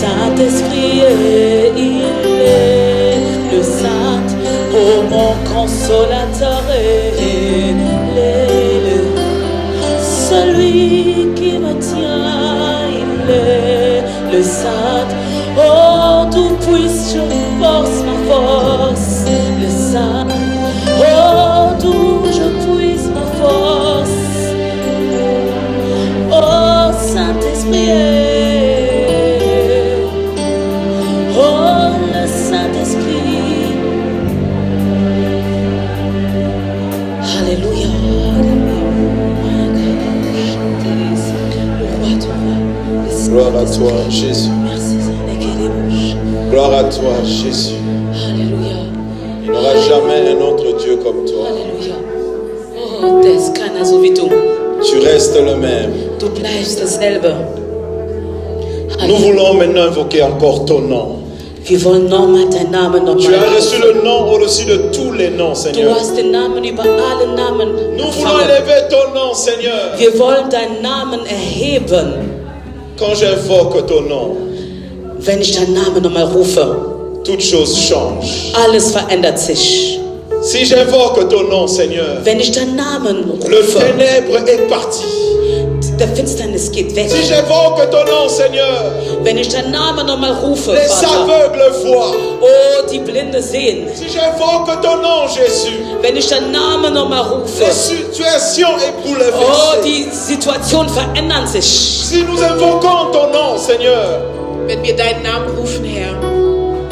Saint-Esprit, il est le Saint, oh mon consolateur, il est celui qui me tient, il est le Saint, oh tout puissant, je force ma force, le Saint, oh d'où je puisse ma force, oh Saint-Esprit. Gloire à toi, Jésus. Gloire à toi, Jésus. Alléluia. Il n'y aura jamais un autre Dieu comme toi. Alléluia. Oh, des keiner so wie du. Tu restes le même. Du bleibst dasselbe. Nous voulons maintenant invoquer encore ton nom. Wir wollen nochmal deinen Namen nochmal. Tu as reçu le nom au-dessus de tous les noms, Seigneur. Du hast den Namen über alle Namen. Nous voulons élever ton nom, Seigneur. Wir wollen deinen Namen erheben. Quand j'invoque ton nom, wenn ich deinen Namen nochmal rufe, toutes choses changent. Alles verändert sich. Si j'invoque ton nom, Seigneur, wenn ich deinen Namen rufe, le ténèbre est parti. Der Finsternis geht weg. Si j'invoque ton nom, Seigneur, wenn ich deinen Namen nochmal rufe, les Vater, aveugles voient. Oh, die Blinde sehen. Si j'invoque ton nom, Jésus, wenn ich deinen Namen nochmal rufe, la situation est bouleversée. Oh, die Situation verändern sich. Si nous invoquons ton nom, Seigneur, wenn wir deinen Namen rufen, Herr,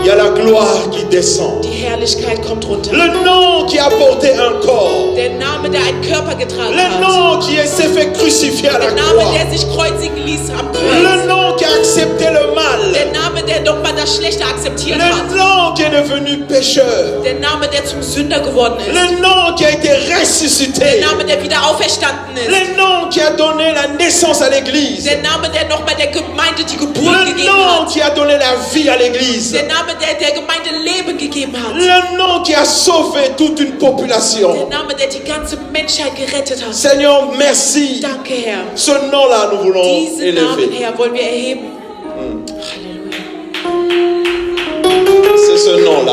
il y a la gloire qui descend. Die Herrlichkeit kommt runter. Le nom qui a porté un corps. Der Name, der einen Körper getragen Le hat. nom qui s'est fait crucifier à la Der Name, croix. der sich kreuzigen ließ am Kreuz. Le nom qui a accepté le mal. Der Name, der doch mal das Schlechte akzeptiert Le hat. nom qui est devenu pécheur. Der Name, der zum Sünder geworden ist. Le nom qui a été ressuscité. Der Name, der wieder auferstanden ist. Le nom qui a donné la naissance à l'église. Der Name, der nochmal der Gemeinde die Geburt Le gegeben nom hat. qui a donné la vie à l'église. Der Name, der der Gemeinde Leben gegeben hat. Le nom qui a sauvé toute une population. Der Name, der die ganze Menschheit gerettet hat. Seigneur, merci. Danke, Herr. Ce nom-là, nous voulons Diesen Namen, élever. Herr, wollen wir erheben. C'est ce nom-là.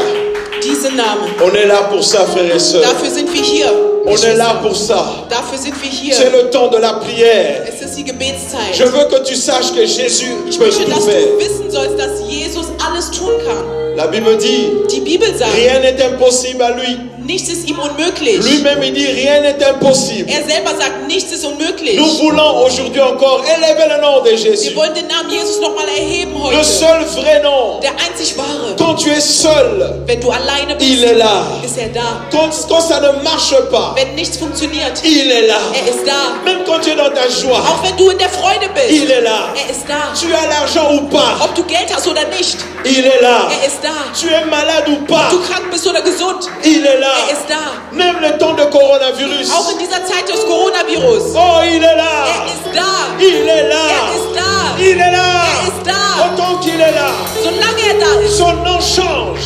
Diesen Namen. On est là pour ça, frères et sœurs. Dafür sind wir hier. On est là pour ça. Dafür sind wir hier. C'est le temps de la prière. Es ist die Gebetszeit. Je veux que tu saches que Jésus Ich peut möchte, tout dass faire. du wissen sollst, dass Jesus alles tun kann. La Bible dit, Die Bibel sagt, rien n'est impossible à lui. nichts ist ihm unmöglich. Lui-même, il dit, rien n'est impossible. Er selber sagt, nichts ist unmöglich. Nous voulons aujourd'hui encore élever le nom de Jésus. Wir wollen den Namen Jesus nochmal erheben Le heute. seul vrai nom. Der einzig wahre. Quand tu es seul, Wenn du alleine bist, il est là. ist er da. Quand ça ne marche pas, Wenn nichts funktioniert, il est là. er ist da. Même quand tu es dans ta joie, Auch wenn du in der Freude bist, il est là. er ist da. Tu as l'argent ou pas, Ob du Geld hast oder nicht, il est là. er ist da. Tu es malade ou pas, Ob du krank bist oder gesund, il est là. er ist da. Même le temps de coronavirus, Auch in dieser Zeit des Coronavirus, oh, il est er là. ist da. Il est Er là. ist da. Il est là. Er ist da. Autant qu'il est là, Solange er da ist, son nom change.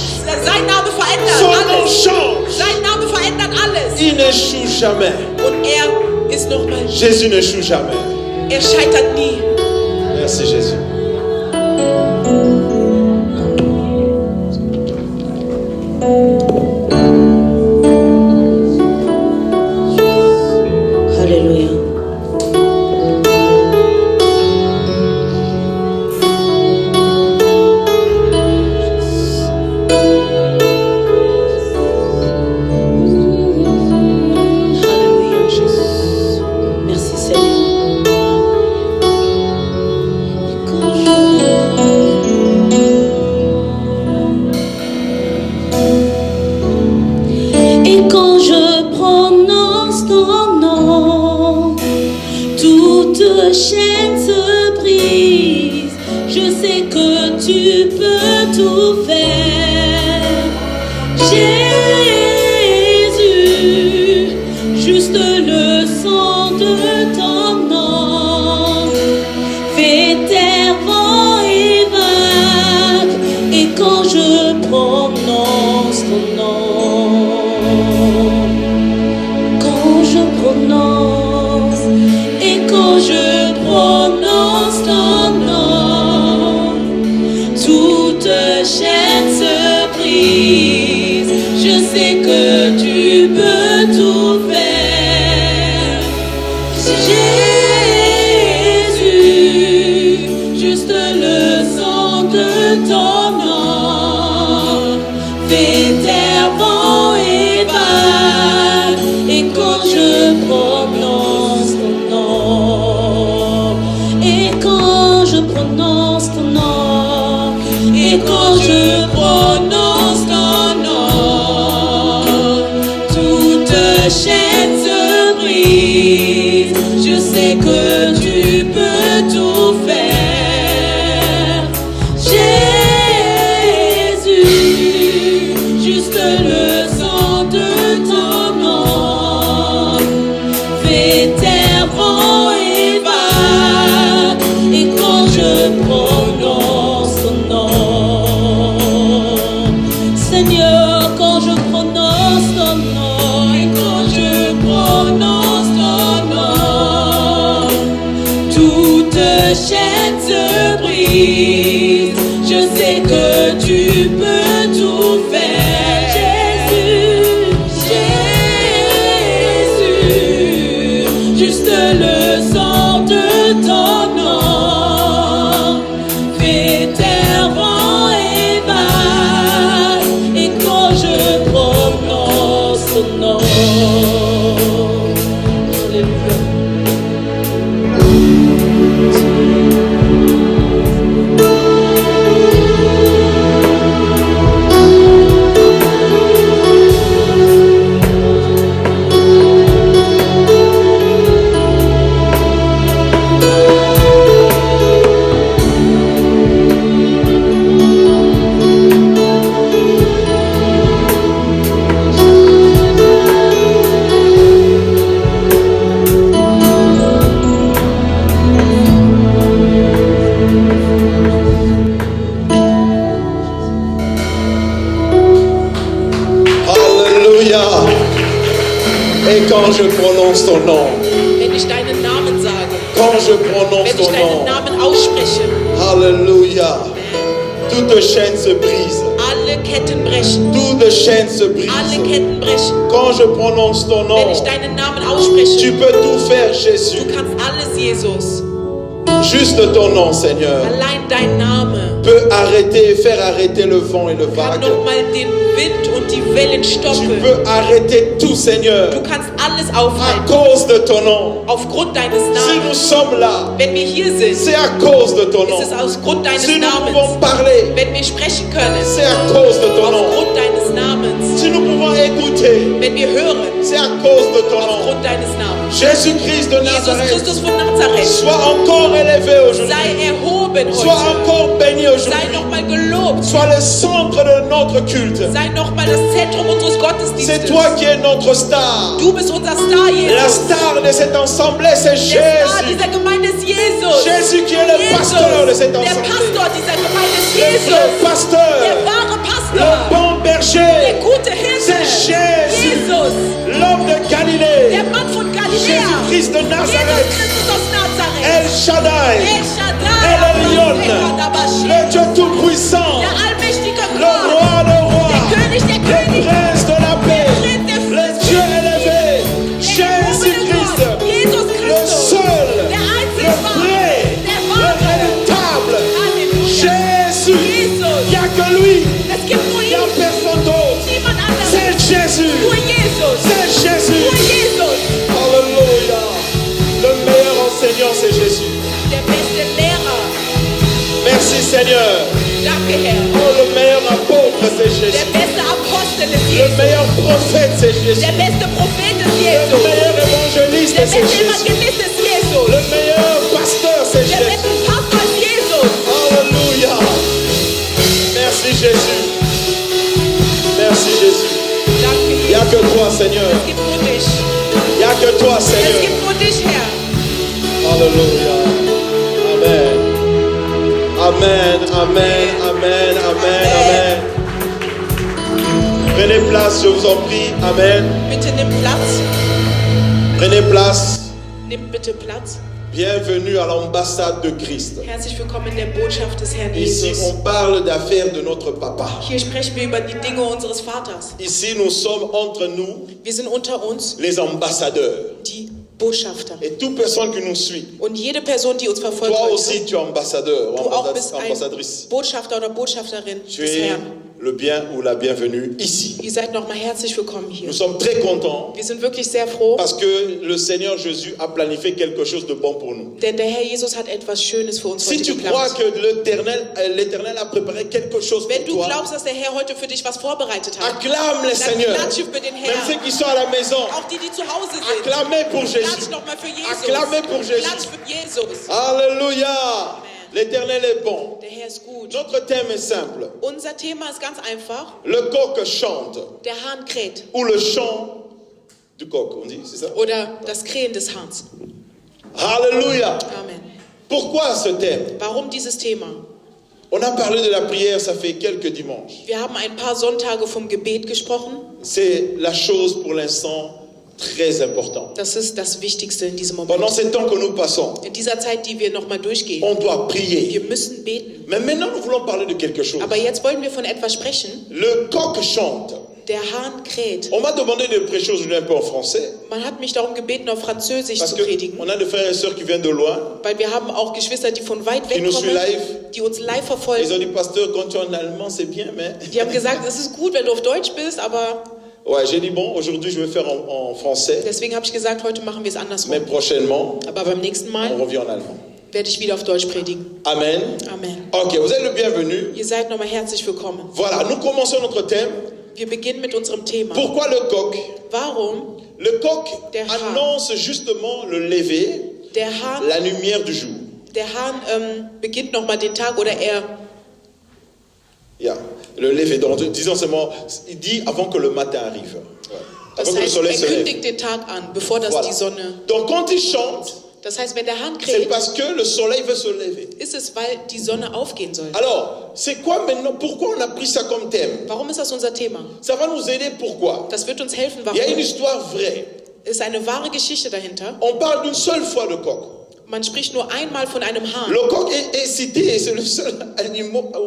sein Name verändert Son nom alles. change. Sein Name verändert alles. Il n'échoue jamais. Und er ist nochmal, Jésus n'échoue jamais. er scheitert nie. Merci Jésus. Alléluia. Alléluia, Jésus. Merci Seigneur. Et quand je prononce ton nom, toute chaîne se brise. Je sais que tu peux tout faire, Jésus. Juste le son de ton nom fait terre, vent et vague. Et quand je prononce ton nom, quand je prononce, et quand je prononce ton nom, peux tout faire. Jésus, juste le sang de ton nom fait terre, vent et vague. Et quand je prononce ton nom, et quand je prononce ton nom, et quand je prononce ton nom, toute chaîne se brise. Je sais que tu peux tout faire. Jésus, juste le sang de ton nom fait terre, vent et vague. Et quand je prononce ton nom, Seigneur, quand je prononce ton nom, et quand je prononce ton nom, toute chaîne se brise. Je sais que tu peux tout faire. Jésus, Jésus, juste le sang de ton nom fait terre, vent et vague. Et quand je prononce ton nom, Alléluia. Alléluia. Et quand je prononce ton nom, Wenn ich deinen Namen sage, quand je prononce wenn ich ton deinen nom, Namen ausspreche, Alléluia. Toute chaîne se brise. alle Ketten brechen. Toute chaîne se Alle brise. Ketten brechen. Quand je prononce ton nom, Wenn ich deinen Namen ausspreche, tu peux tout faire, Jésus. du kannst alles, Jesus. Juste ton nom, Seigneur, Allein dein Name peut faire arrêter le vent et le kann vague. nochmal den Wind und die Wellen Tu stoppen. peux arrêter tout, Seigneur, Du kannst alles à aufhalten. cause de ton nom. Aufgrund deines Si nous Namens. sommes là, Wenn wir hier sind, c'est à cause de ton nom. ist es aus Grund deines Si nous pouvons Namens. parler, Wenn wir sprechen können, c'est à cause de ton nom. aufgrund deines Namens. Si nous pouvons écouter, Wenn wir hören, c'est à cause de ton nom. aufgrund deines Namens. Jésus-Christ de Jesus Nazareth, Christus von Nazareth, sois encore élevé aujourd'hui. sei erhoben Sois heute. encore béni Sei aujourd'hui. nochmal gelobt. Sois le centre de notre culte. Sei nochmal das Zentrum unseres C'est Gottesdienstes. toi qui es notre star. Du bist unser Star, La Jesus. star de cette assemblée, c'est Der Star Jésus. dieser Gemeinde ist Jesus. Jésus qui est le pasteur de cette Der assemblée. Pastor dieser Gemeinde ist Le Jesus. vrai Der pasteur. wahre Le Pastor. bon Der berger. gute Hirte. C'est Jésus. Jesus. L'homme de Galilée. Der Mann von Galiläa. Jésus-Christ de Jesus Nazareth. Christus aus Nazareth. El Shaddai. El Shaddai. El Elyon. Le Dieu tout-puissant. Der allmächtige Le Gott. roi de rois. Der König der Le Könige. prince de la paix. Prinz der Le Dieu élevé. Jésus-Christ. Jesus Le Christus. seul. Der Le einzige vrai. Der Le wahre. véritable. Halleluja. Jésus. Jesus. Il n'y a que lui. Es gibt nur Il n'y a ihn. personne d'autre. Niemand anderes. C'est Jésus. Nur Jesus. C'est Jésus. Nur Jesus. Alléluia. Le meilleur enseignant, c'est Jésus. Der beste Lehrer. Merci Seigneur. Danke, Herr. Oh, le meilleur apôtre, c'est Der Jésus. beste Apostel ist Le Jesus. meilleur prophète, c'est Jésus. Der beste Prophet ist Le Jesus. meilleur évangéliste, Der c'est beste Jésus. Evangelist ist Jesus. Le meilleur pasteur, c'est Der Jésus. beste Pastor ist Jesus. Alléluia. Merci Jésus. Merci Jésus. Danke, Il n'y a Jesus. que toi, Seigneur. Es gibt nur dich. Il n'y a que toi, Es Seigneur. gibt nur dich, Herr. Alléluia. Amen. Amen, amen, amen, amen, amen. Prenez place, je vous en prie. Amen. Bitte nimm Platz. Prenez place. Nimm bitte Platz. Bienvenue à l'ambassade de Christ. Herzlich willkommen in der Botschaft des Herrn Ici, Jesus. on parle d'affaires de notre papa. Hier sprechen wir über die Dinge unseres Vaters. Ici, nous sommes entre nous, Wir sind unter uns les ambassadeurs. die Botschafter. Et toute personne qui nous suit, Und jede Person, die uns verfolgt toi heute, aussi, tu es ambassadeur ou du auch bist ambassadrice. ein Botschafter oder Botschafterin Tu des es Herrn. le bien ou la bienvenue ici. Ihr seid nochmal herzlich willkommen hier. Nous sommes très contents Wir sind wirklich sehr froh, parce que le Seigneur Jésus a planifié quelque chose de bon pour nous. denn der Herr Jesus hat etwas Schönes für uns Si heute tu crois geplant. que l'Éternel a préparé quelque chose Wenn pour du toi, glaubst, dass der Herr heute für dich was vorbereitet hat, acclame le dann Seigneur. klatsch für den Même ceux Herrn. qui sont à la maison, Auch die, die zu Hause sind. acclamez pour Klatsch Jésus. nochmal für Jesus. Acclamez pour Jésus. Klatsch für Jesus. Alléluia. L'Éternel est bon. Der Herr ist gut. Notre thème est simple. Unser Thema ist ganz einfach. Le coq chante, Der Hahn kräht. ou le chant du coq, on dit, c'est ça? Oder das Krähen des Hahns. Alléluia. Amen. Pourquoi ce thème? Warum dieses Thema? On a parlé de la prière, ça fait quelques dimanches. Wir haben ein paar Sonntage vom Gebet gesprochen. C'est la chose pour l'instant très importante. Das ist das Wichtigste in diesem Pendant Moment. ces temps que nous passons, In dieser Zeit, die wir nochmal durchgehen. on doit prier. Wir müssen beten. Mais maintenant, nous voulons parler de quelque chose. Aber jetzt wollen wir von etwas sprechen. Le coq chante. Der Hahn kräht. On m'a demandé de prêcher aujourd'hui un peu en français, Man hat mich darum gebeten, auf Französisch parce zu predigen. qu'on a des frères et sœurs qui viennent de loin. Weil wir haben auch Geschwister, die von weit Die weg nous suivent kommen, live. die uns live Ils ont verfolgen. dit, pasteur, quand tu es en allemand, c'est bien, mais... Die haben gesagt, es ist gut, wenn du auf Deutsch bist, aber Ouais, j'ai dit, bon, aujourd'hui, je vais faire en français, deswegen habe ich gesagt, heute machen wir es mais andersrum. prochainement, Aber beim nächsten on Mal revient en allemand. werde ich wieder auf Deutsch predigen. Amen. Amen. Ok, vous êtes le bienvenu. Ihr seid nochmal herzlich willkommen. Voilà, nous commençons notre thème. Wir beginnen mit unserem Thema. Pourquoi le coq? Warum Le coq Der Hahn. annonce justement le lever, der Hahn, la lumière du jour. der Hahn beginnt nochmal den Tag oder er Yeah. Le lever, donc disons seulement, il dit avant que le matin arrive. Ouais. das Avant que le heißt, soleil er se lève. kündigt den Tag an, bevor das Voilà. die Sonne. Donc quand il chante, Das heißt, wenn der Hahn c'est kräht, parce que le soleil veut se lever. ist es, weil die Sonne aufgehen soll. Alors, c'est quoi maintenant? Pourquoi on a pris ça comme thème? Warum ist das unser Thema? Ça va nous aider, pourquoi? Das wird uns helfen, Il y a une warum. histoire vraie. Es ist eine wahre Geschichte dahinter. On parle d'une seule fois de coq. Man spricht nur einmal von einem Hahn. Le coq est cité, et c'est le seul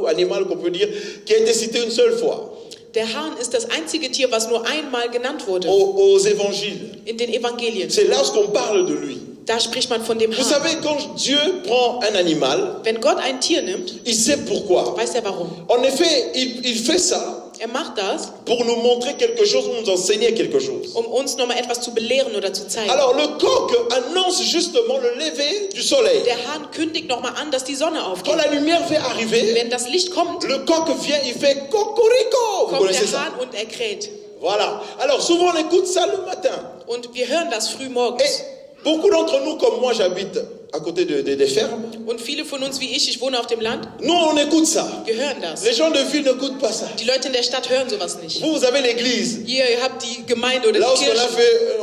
animal qu'on peut dire qui a été cité une seule fois Der Hahn ist das einzige Tier, was nur einmal genannt wurde aux évangiles. in den Evangelien. C'est lorsqu'on parle de lui. Da spricht man von dem Vous Hahn. savez, quand Dieu prend un animal, Wenn Gott ein Tier nimmt, il sait pourquoi. weiß er warum. En effet, il fait ça Er macht das, pour nous montrer quelque chose, pour nous enseigner quelque chose. um uns nochmal etwas zu belehren oder zu zeigen. Alors, le coq annonce justement le lever du soleil. Der Hahn kündigt nochmal an, dass die Sonne Quand aufgeht. la lumière va arriver, Wenn das Licht kommt, le coq vient, il fait cocorico. Vous kommt connaissez der ça? Hahn und er kräht. Voilà. Alors, souvent, on écoute ça le matin. Und wir hören das früh morgens. Et beaucoup d'entre nous, comme moi, j'habite à côté des fermes. Und viele von uns wie ich wohne auf dem Land, Nous, on écoute ça. wir hören das. Les gens de ville n'écoutent pas ça. Die Leute in der Stadt hören sowas nicht. Vous avez l'église. Ihr habt die Gemeinde oder Là où die Kirche.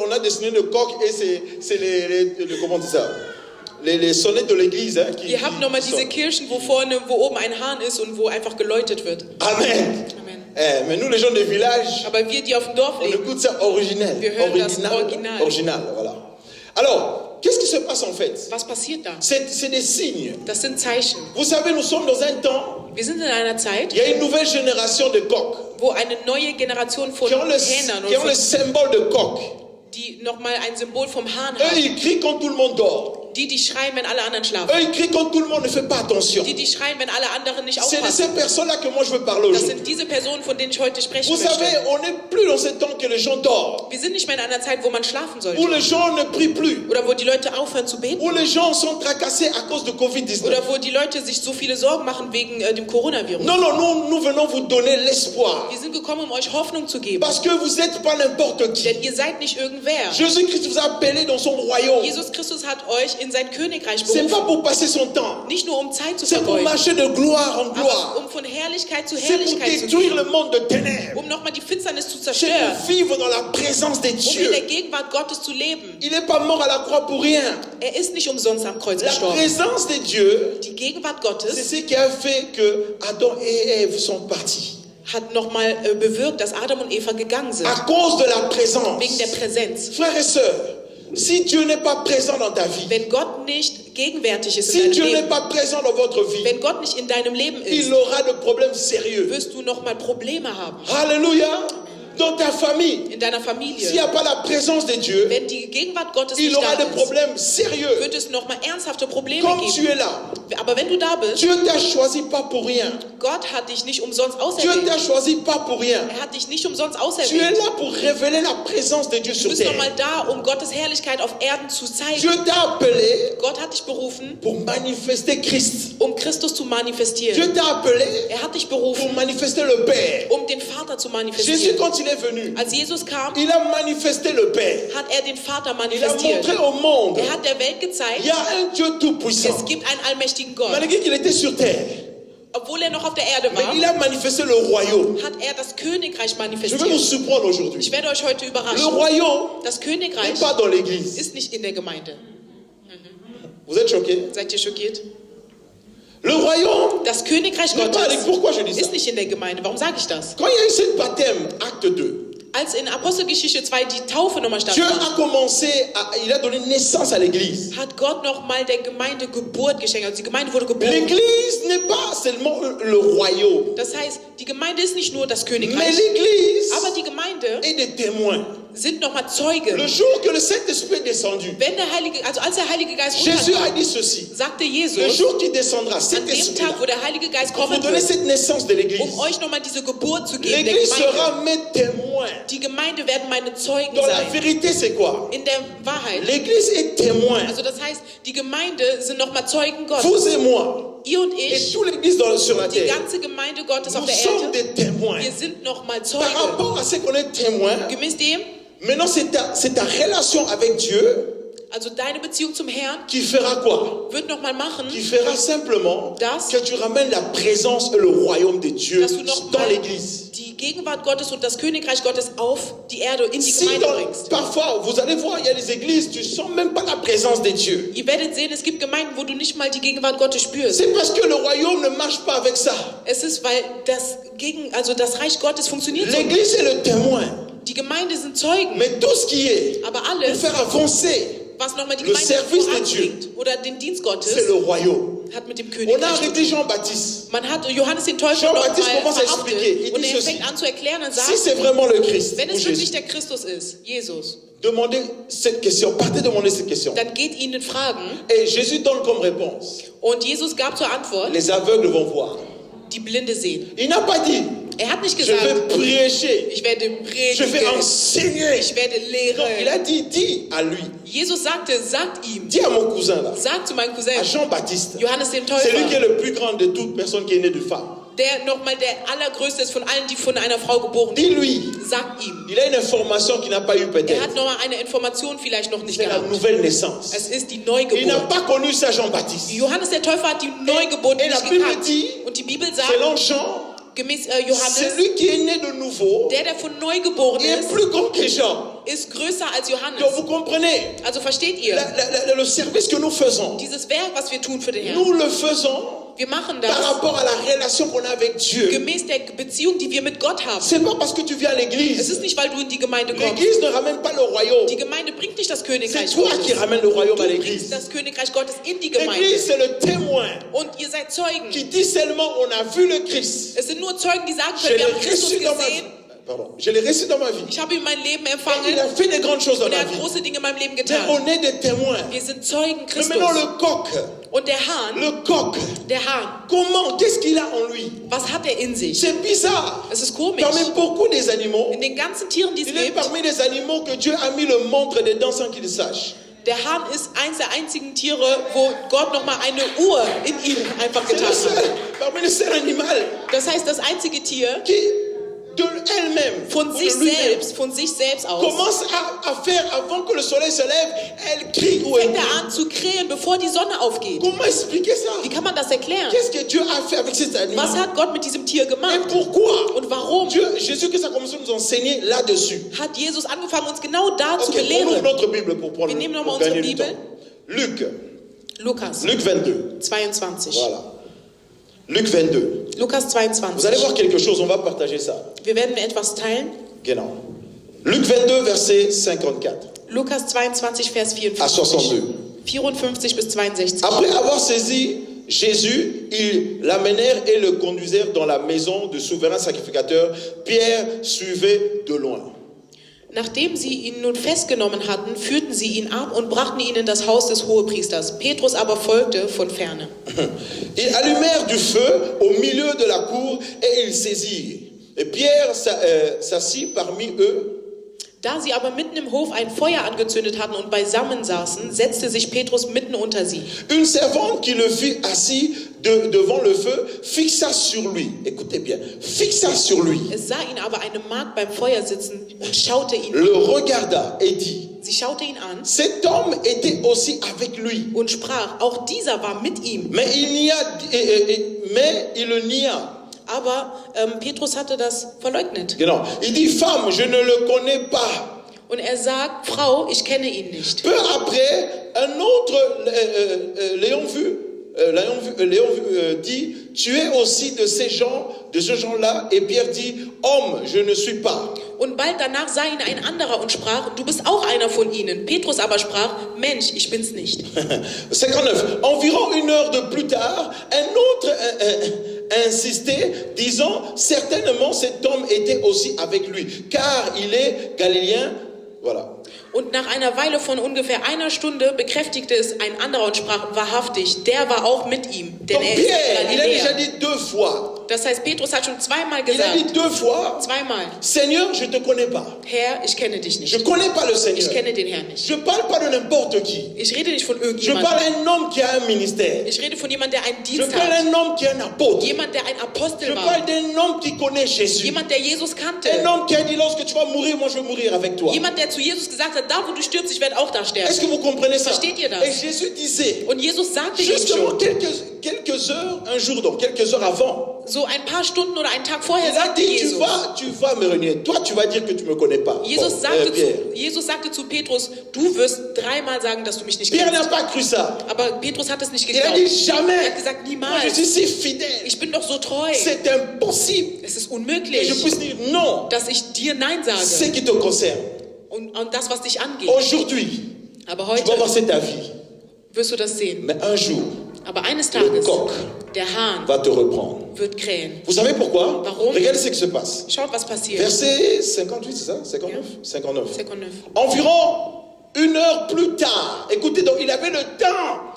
on a dessiné le coq et c'est comment on dit ça? Les sonnettes de l'église. Hein, Ihr habt nochmal diese sonnent. Kirchen, wo oben ein Hahn ist und wo einfach geläutet wird. Amen. Amen. Mais nous, les gens des villages, Aber wir, die auf dem Dorf on leben, écoute ça originel. Wir hören das Original. Original, voilà. Alors, qu'est-ce qui se passe en fait? was passiert da? C'est des signes. Das sind Zeichen. Vous savez, nous sommes dans un temps, Wir sind in einer Zeit, il y a une nouvelle génération de coqs wo eine neue Generation von qui ont Hähnern le und von, symbole de coq. die nochmal ein Symbol vom Hahn Eux, haben. ils crient quand tout le monde dort. Die schreien, wenn alle anderen schlafen. Eux, ils crient quand tout le monde ne fait pas attention. Die schreien, wenn alle anderen nicht C'est de aufpassen. ces personnes-là que moi je veux parler Das aujourd'hui. sind diese Personen, von denen ich heute sprechen Vous savez, möchte. on n'est plus dans ce temps que les gens dorment, Wir sind nicht mehr in einer Zeit, wo man schlafen où sollte. les gens ne prient plus, Oder wo die Leute aufhören zu beten. où les gens sont tracassés à cause de Covid-19. Oder wo die Leute sich so viele Sorgen machen wegen dem Coronavirus. Non, non, nous venons vous donner l'espoir. Wir sind gekommen, um euch Hoffnung zu geben. Parce que vous n'êtes pas n'importe qui. Denn ihr seid nicht irgendwer. Jésus-Christ vous a appelé dans son royaume. Jesus Christus hat euch in sein Königreich C'est pas berufen. pour passer son temps. Nicht nur um Zeit zu C'est pour vergeuden, marcher de gloire en aber gloire. um von Herrlichkeit zu C'est pour Herrlichkeit zu détruire gehen. le monde de ténèbres. Um nochmal die Finsternis zu C'est zerstören. pour vivre dans la présence de Um in Dieu. der Gegenwart Gottes zu leben. Il n'est pas mort à la croix pour rien. Er ist nicht umsonst am Kreuz La gestorben. présence de Dieu, Die Gegenwart c'est Gottes ce qui a fait que Adam et Ève sont partis. hat nochmal bewirkt, dass Adam und Eva gegangen sind. À cause de la présence. Wegen der Präsenz. Frères et sœurs, Si Dieu n'est pas présent dans ta vie, wenn Gott nicht gegenwärtig ist si in Dieu deinem n'est Leben, pas présent dans votre vie, wenn Gott nicht in deinem Leben ist, il aura de problèmes sérieux. wirst du nochmal Probleme haben. Alléluia. Dans ta famille, In deiner s'il Familie. n'y a pas la présence de Dieu, Wenn die Gegenwart Gottes il nicht aura da des ist, problèmes sérieux. wird es nochmal ernsthafte Probleme Comme tu geben. es là, Aber wenn du da bist, Dieu t'a choisi pas pour rien. Gott hat dich nicht umsonst Dieu auserwählt. t'a choisi pas pour rien. Er hat dich nicht umsonst Tu es auserwählt. là pour révéler la présence de Dieu Du sur bist terre. nochmal da, um Gottes Herrlichkeit auf Erden zu Dieu zeigen. t'a appelé Gott hat dich berufen, pour manifester Christ. um Christus zu Dieu manifestieren. t'a appelé Er hat dich pour berufen, manifester le Père. um den Vater zu Jésus, manifestieren. quand il est venu, Als Jesus kam, il a manifesté le Père. hat er den Vater Il a manifestiert. montré au monde, Er hat der Welt il gezeigt, y a un Dieu tout-puissant. es gibt einen allmächtigen Gott. Malgré qu'il était sur terre, Obwohl er noch auf der Erde mais war, il a manifesté le royaume. hat er das Königreich Je vais vous manifestiert. surprendre Ich aujourd'hui. werde euch heute Le überraschen. royaume Das n'est Königreich pas dans l'église. ist nicht in der Gemeinde. Vous êtes choqués? Seid ihr schockiert? Le royaume Das Königreich n'est pas dans l'église. Gottes Pourquoi je dis ça? ist nicht in der Gemeinde. Warum sage ich das? Quand il y a eu ce baptême, acte 2, Als in Apostelgeschichte 2 die Taufe nochmal Dieu stattfand, a commencé, il a donné naissance à l'église. hat Gott nochmal der Gemeinde Geburt geschenkt. Also die Gemeinde wurde geboren. L'église n'est pas seulement le royaume, Das heißt, die Gemeinde ist nicht nur das mais Königreich, l'église aber die Gemeinde est des témoins. sind nochmal Le Zeugen. jour que le Saint-Esprit est descendu, Wenn der Heilige, also als der Heilige Geist Jésus a runterkam, dit ceci. sagte Le Jesus, jour qui descendra, an cet dem esprit Tag, wo der Heilige Geist pour vous kommen donner wird, cette naissance de l'église. um euch nochmal diese Geburt zu geben, der L'église Gemeinde. sera mes témoins. Die Gemeinde werden meine Zeugen Dans la sein. vérité, c'est quoi? In der Wahrheit. L'église est témoin. Also das heißt, die Gemeinde sind nochmal Zeugen Gottes. Vous et moi, Ihr und et ich, toute l'église sur la die terre, ganze Gemeinde Gottes auf nous der sommes Erde, des témoins. wir sind nochmal Par Zeugen. rapport à ce qu'on est témoin, Gemäß dem, maintenant c'est ta relation avec Dieu also deine Beziehung zum Herrn, qui fera quoi? wird nochmal machen, Qui fera simplement Das- que tu ramènes la présence et le royaume de Dieu dass du dans nochmal l'église. die Gegenwart Gottes und das Königreich Gottes auf die Erde, in die Si Gemeinde bringst. parfois, vous allez voir, il y a des églises, tu ne sens même pas la présence de Dieu. Ihr werdet sehen, es gibt Gemeinden, wo du nicht mal die Gegenwart Gottes spürst. C'est parce que le royaume ne marche pas avec ça. Es ist, weil das Reich Gottes funktioniert so. L'église est le témoin. Die Gemeinde sind Zeugen, Mais tout ce qui est aber pour alles, faire avancer, was nochmal die Le Gemeinde service de voranbringt oder den Dienst Gottes, c'est le royaume. hat mit dem On a Königreich zu arrêté tun. Jean-Baptiste. Man hat Johannes den Täufer Jean-Baptiste nochmal commence à expliquer. verhaftet Il und dit er ceci. fängt an zu erklären und Si sagt, c'est vraiment le Christ, wenn ou es wirklich Jésus, der Christus ist, Jesus, demandez cette question. Partez demander cette question. dann geht ihn in Fragen Et Jésus donne comme réponse, und Jesus gab zur Antwort, les aveugles vont voir. die Blinde sehen. Il n'a pas dit, Er hat nicht je gesagt, vais prêcher, ich werde je vais predigen, enseigner. ich werde Non, il lehren. a dit, dis à lui, Jesus sagte, sagt ihm, dis à mon cousin là, sagt zu meinem Cousin, à Jean-Baptiste, Johannes dem c'est lui qui est Täufer, le plus grand de toute personne qui est née de femme. der nochmal der allergrößte ist von allen, die von einer Frau geboren sind. Dis-lui, Sagt ihm. il a une information qu'il n'a pas eu Er peut-être. hat nochmal eine Information vielleicht noch nicht C'est la gehabt. nouvelle naissance. Es ist die Il n'a Neugeburt. pas connu ça, Jean-Baptiste. Johannes der Täufer hat die Neugeburt et la nicht Bible gekannt. dit, Und die Bibel sagt, Selon Jean, gemäß Johannes, celui qui est né de nouveau der von Neugeboren est ist, plus grand que Jean. ist größer als Donc Johannes. vous comprenez, Also versteht ihr, le service que nous faisons, dieses Werk, was wir tun für den Herrn, nous le faisons wir machen par das rapport à la relation qu'on a avec Dieu. gemäß der Beziehung, die wir mit Gott haben. C'est pas parce que tu viens à Es l'église. ist nicht, weil du in die Gemeinde kommst. L'église ne ramène pas le royaume. Die Gemeinde bringt nicht das C'est Königreich toi qui Gottes. ramènes le royaume à Du l'église. bringst das Königreich Gottes in die L'église, Gemeinde. c'est le témoin Und ihr seid Zeugen. qui dit seulement on a vu le Christ. Es sind nur Zeugen, die sagen Je können, l'ai wir haben Christus reçu dans ma vie. gesehen. Pardon, je l'ai reçu dans ma vie. Ich habe ihm mein Leben Il empfangen a fait des grandes choses dans und er ma hat vie. große Dinge in meinem Leben Mais getan. on est des témoins. Wir sind Zeugen Mais Christus. maintenant le coq, Und der Hahn, le coq, Hahn, comment, qu'est-ce qu'il a en lui? was hat er in sich? C'est bizarre. Es ist komisch. Parmi beaucoup des animaux, In den ganzen Tieren, die es il est gibt, parmi les animaux que Dieu a mis le montre dedans sans qu'il sache. der Hahn ist eins der einzigen Tiere, wo Gott nochmal eine Uhr in ihm einfach C'est getan le seul, hat. parmi les seuls animaux Das heißt, das einzige Tier qui, de elle-même, von ou de sich lui-même, selbst aus, commence à faire avant que le soleil se lève, elle crie ou elle fängt dit. er an zu krähen, bevor die Sonne aufgeht. Comment expliquer ça? Wie kann man das erklären? Qu'est-ce que Dieu a fait avec cet animal? Was hat Gott mit diesem Tier Et gemacht? pourquoi? Und warum Jésus-Christ a commencé à nous enseigner là-dessus. hat Jesus angefangen, uns genau da zu Ok, on ouvre belehren? notre Bible pour prendre Wir nehmen pour nochmal unsere gagner du Bibel. temps. Luc, Lukas Luc 22. 22. Voilà. Luc 22. Lukas Vous allez 22. voir quelque chose, on va partager ça. Wir werden etwas teilen. Genau. Luc 22, verset 54. Lukas 22, Vers à 62. 54 bis 62. Après avoir saisi Jésus, ils l'amenèrent et le conduisirent dans la maison du souverain sacrificateur. Pierre suivait de loin. Nachdem sie ihn nun festgenommen hatten, führten sie ihn ab und brachten ihn in das Haus des Hohepriesters. Petrus aber folgte von ferne. Ils allumèrent du feu au milieu de la cour et ils saisirent. Et Pierre s'assit parmi eux. Da sie aber mitten im Hof ein Feuer angezündet hatten und beisammen saßen, setzte sich Petrus mitten unter sie. Une servante qui le vit assis devant le feu fixa sur lui. Écoutez bien, fixa sur lui. Es sah ihn aber eine Magd beim Feuer sitzen und schaute ihn Le an. regarda et dit, Sie schaute ihn an cet homme était aussi avec lui. und sprach, auch dieser war mit ihm. Mais il le nia. Aber Petrus hatte das verleugnet. Genau. Il dit, femme, je ne le connais pas. Und er sagt, Frau, ich kenne ihn nicht. Peu après, un autre l'ayant vu, dit, tu es aussi de ces gens-là. Et Pierre dit, homme, je ne suis pas. Und bald danach sah ihn ein anderer und sprach, du bist auch einer von ihnen. Petrus aber sprach, Mensch, ich bin's nicht. 59. Environ une heure de plus tard, un autre insistait, disant, certainement cet homme était aussi avec lui, car il est galiléen. Voilà. Und nach einer Weile von ungefähr einer Stunde bekräftigte es ein anderer und sprach, wahrhaftig, der war auch mit ihm, denn Donc er ist Pierre, il a déjà Galiläer. dit 2 fois. Das heißt, Petrus hat schon zweimal Il a dit gesagt, 2 fois, zweimal, Seigneur, je te connais pas. Herr, ich kenne dich Je nicht. connais pas le Seigneur. Ich kenne den Herrn nicht. Je parle pas de n'importe qui. Ich rede nicht von Je irgendjemandem. parle d'un homme qui a un ministère. Ich rede von jemandem, der einen Je Dienst parle hat. d'un homme qui est un apôtre. Jemand, der ein Je Apostel war. parle d'un homme qui connaît Jésus. Jemand, der Jesus kannte. Un homme qui a dit, lorsque tu vas mourir, moi je vais mourir avec toi. Jemand, der zu Jesus gesagt hat, da wo du stirbst, ich werde auch da sterben. Est-ce que vous comprenez ça? Versteht ihr das? Et Jésus disait, Und Jesus sagte ihm justement schon, quelques heures, un jour donc, quelques heures avant, so ein paar Stunden oder einen Tag vorher il a sagte dit, Jesus. tu vas me renier. Toi, tu vas dire que tu ne me connais pas. Jesus Bon, sagte, Pierre. Jesus sagte zu Petrus, du wirst dreimal sagen, dass du mich nicht Pierre n'a kennst. pas cru ça. Aber Petrus hat es nicht Il a geglaubt. dit, Er jamais. hat gesagt, Moi, je niemals. suis si fidèle. Ich bin doch so treu. C'est impossible Es ist que je unmöglich, puisse dire non. dass ich dir Nein Ce sage. qui te concerne. Und das, was dich angeht. Aujourd'hui, Aber tu vas heute passer ta vie. wirst du das sehen. Mais un jour, Aber eines le Tages, coq der Hahn va te reprendre. wird krähen. Vous savez pourquoi? Warum? Regardez ce qui se passe. Schaut, was passiert. Verset 58, c'est ça? 59? Ja. 59. Sekunde. Environ une heure plus tard. Écoutez, donc il avait le temps.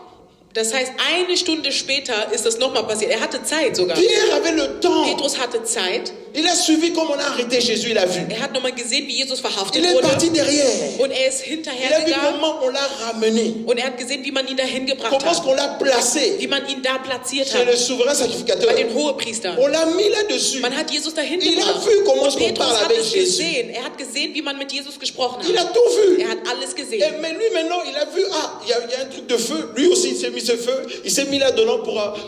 Das heißt, eine Stunde später ist das nochmal passiert. Er hatte Zeit sogar. Pierre avait le temps. Petrus hatte Zeit. Il a suivi comme on a arrêté Jésus, il a vu. Er hat nochmal gesehen, wie Jesus verhaftet Il est wurde. parti derrière. Und er ist Il a vu hinterhergegangen. comment on l'a ramené. Und er hat gesehen, wie man ihn dahin gebracht Comment est-ce hat. qu'on l'a placé Wie man ihn da platziert chez le hat. souverain sacrificateur. Bei den Hohepriestern. On l'a mis là-dessus. Man hat Jesus dahin Il a gebracht. vu comment Und est-ce qu'on Petrus parle hat avec es Jésus. gesehen. Er hat gesehen, wie man mit Jesus gesprochen Il a hat. tout vu. Er hat alles Et, gesehen. mais lui maintenant, il a vu, il y a un truc de feu. Lui aussi, il s'est mis ce feu. Il s'est mis là-dedans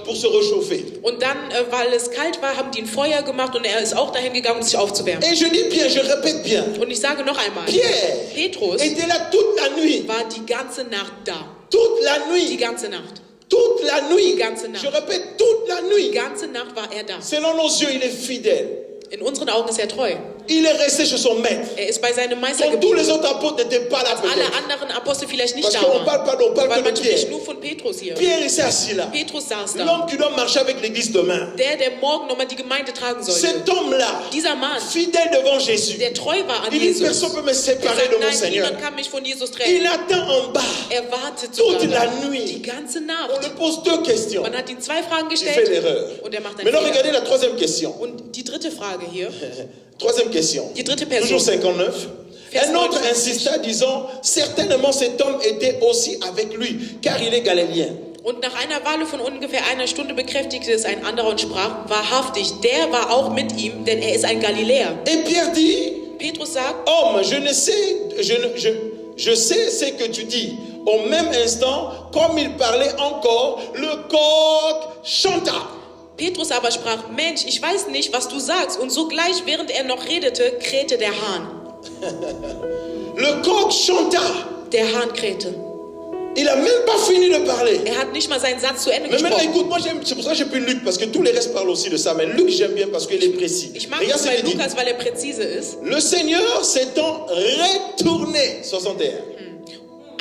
pour se réchauffer. Und dann, weil es kalt war, haben die ein Feuer gemacht und er ist auch dahin gegangen, um sich aufzuwärmen. Et je dis bien, je répète bien. Und ich sage noch einmal, Pierre Petrus était là toute la nuit. war die ganze Nacht da. Toute la Die nuit. ganze Nacht. Toute la nuit. Die ganze Nacht. Je répète, toute la Die nuit. ganze Nacht war er da. Selon nos yeux, il est fidèle. In unseren Augen ist er treu. Il est resté chez son maître. Er ist bei seinem Meister Quand tous geblieben. les autres apôtres n'étaient pas là Alle peut-être. anderen Apostel vielleicht nicht Parce da qu'on waren. parle pas, on parle Weil que man de spricht Pierre. nur von Petrus hier. Pierre est assis là. Petrus saß da. L'homme qui doit marcher avec l'église demain. Der morgen nochmal die Gemeinde tragen sollte. Cet homme-là, Dieser Mann, fidèle devant Jésus. der treu war an Il dit, Jesus. personne ne peut me Er séparer sagt, de mon nein, Seigneur. niemand kann mich von Jesus Il trennen. attend en bas Er wartet sogar toute la da. nuit. Die ganze On Nacht. lui pose 2 questions. Man hat ihm 2 Fragen Il fait gestellt l'erreur. und er macht einen Maintenant, Fehler. regardez la 3e question. Und die dritte Frage hier, 3e question. die dritte Person. Toujours 59. Vers Un autre 59. insista disant, certainement cet homme était aussi avec lui, car il est galiléen. Und nach einer Weile von ungefähr einer Stunde bekräftigte es ein anderer und sprach, wahrhaftig, der war auch mit ihm, denn er ist ein Galiläer. Et Pierre dit, Petrus sagt, homme, je sais ce que tu dis. Au même instant, comme il parlait encore, le coq chanta. Petrus aber sprach, Mensch, ich weiß nicht, was du sagst. Und sogleich, während er noch redete, krähte der Hahn. Le coq chanta. Der Hahn krähte. Il n'a même pas fini de parler. Er hat nicht mal seinen Satz zu Ende Mais maintenant, gesprochen. écoute, moi, c'est pour ça que j'ai pris Luc, parce que tous les restes parlent aussi de ça. Mais Luc, j'aime bien parce qu'il est précis. Ich mag Regarde es ce bei qu'il dit. Lukas, weil er präzise ist. Le Seigneur s'étant retourné, 61.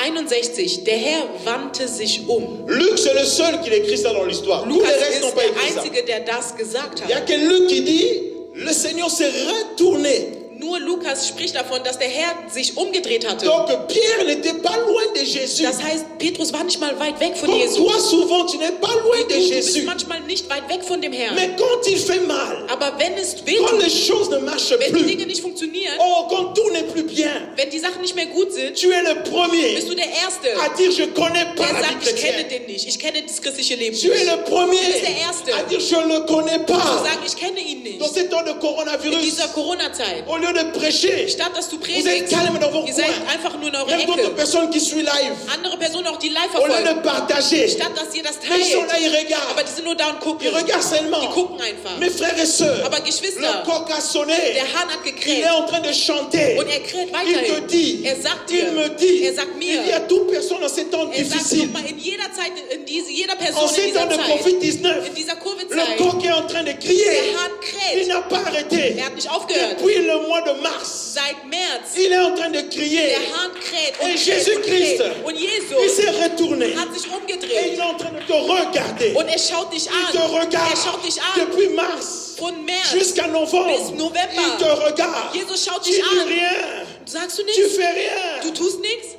61, der Herr wandte sich um. Luc, c'est le seul qui écrit ça dans l'histoire. Tous les Lukas restes n'ont ist pas der écrit ça. Einzige, der das gesagt Il y a hat. que Luc qui dit, le Seigneur s'est retourné. Nur Lukas spricht davon, dass der Herr sich umgedreht hatte. Donc Pierre n'était pas loin de Jésus. Das heißt, Petrus war nicht mal weit weg von Comme Jesus. toi, souvent, tu n'es pas loin de Du bist Jésus. manchmal nicht weit weg von dem Herrn. Mais quand il fait mal, Aber wenn es quand wehtut, les choses ne marchent wenn die plus, Dinge nicht funktionieren, oh, quand tout n'est plus bien, wenn die Sachen nicht mehr gut sind, tu es le premier bist du der Erste, à dire je connais pas der la vie sagt, ich kenne chrétienne. den nicht. Ich kenne das christliche Leben Tu es nicht. le premier Du bist der Erste. à dire je ne le connais Zu pas. sagen, ich kenne ihn Dans nicht. ces temps de In coronavirus, dieser Corona-Zeit, au lieu de prêcher, statt dass du vous êtes predigst, calme dans vos ihr seid coins. einfach nur in eurer Même d'autres Ecke. personnes qui suivent live, Andere Personen auch, die live au lieu verfolgen, de partager, statt dass ihr das ils sont là, teilt. ils Aber regardent. die sind nur da und gucken. Ils regardent seulement. Die gucken einfach. Mes frères et sœurs, Aber le Geschwister, coq a sonné. der Hahn hat Il gekräht. est en train de chanter. Und er kräht Il te weiterhin. dit, Er sagt il dir, me dit, er sagt mir, il y a toute personne dans ces temps er sagt difficiles, nochmal, in jeder Zeit, jeder Person en in ces temps dieser de Zeit, Covid-19, in dieser le Covid-Zeit, coq est en train de crier. der Hahn Il kräht. n'a pas arrêté. Er hat nicht aufgehört. Depuis le mois de mars, Seit März, il est en train de crier. der Hahn kräht Et und kräht Jésus und Christ, kräht. Und il Jesus s'est retourné. hat sich Et il umgedreht. est en train de te regarder. Und er schaut dich Il te an. regarde Er schaut dich an. depuis mars Von März jusqu'à novembre. bis November. Il te regarde. Jesus schaut Tu dich dis an. rien. Sagst du Tu nichts? fais rien. Du tust nichts?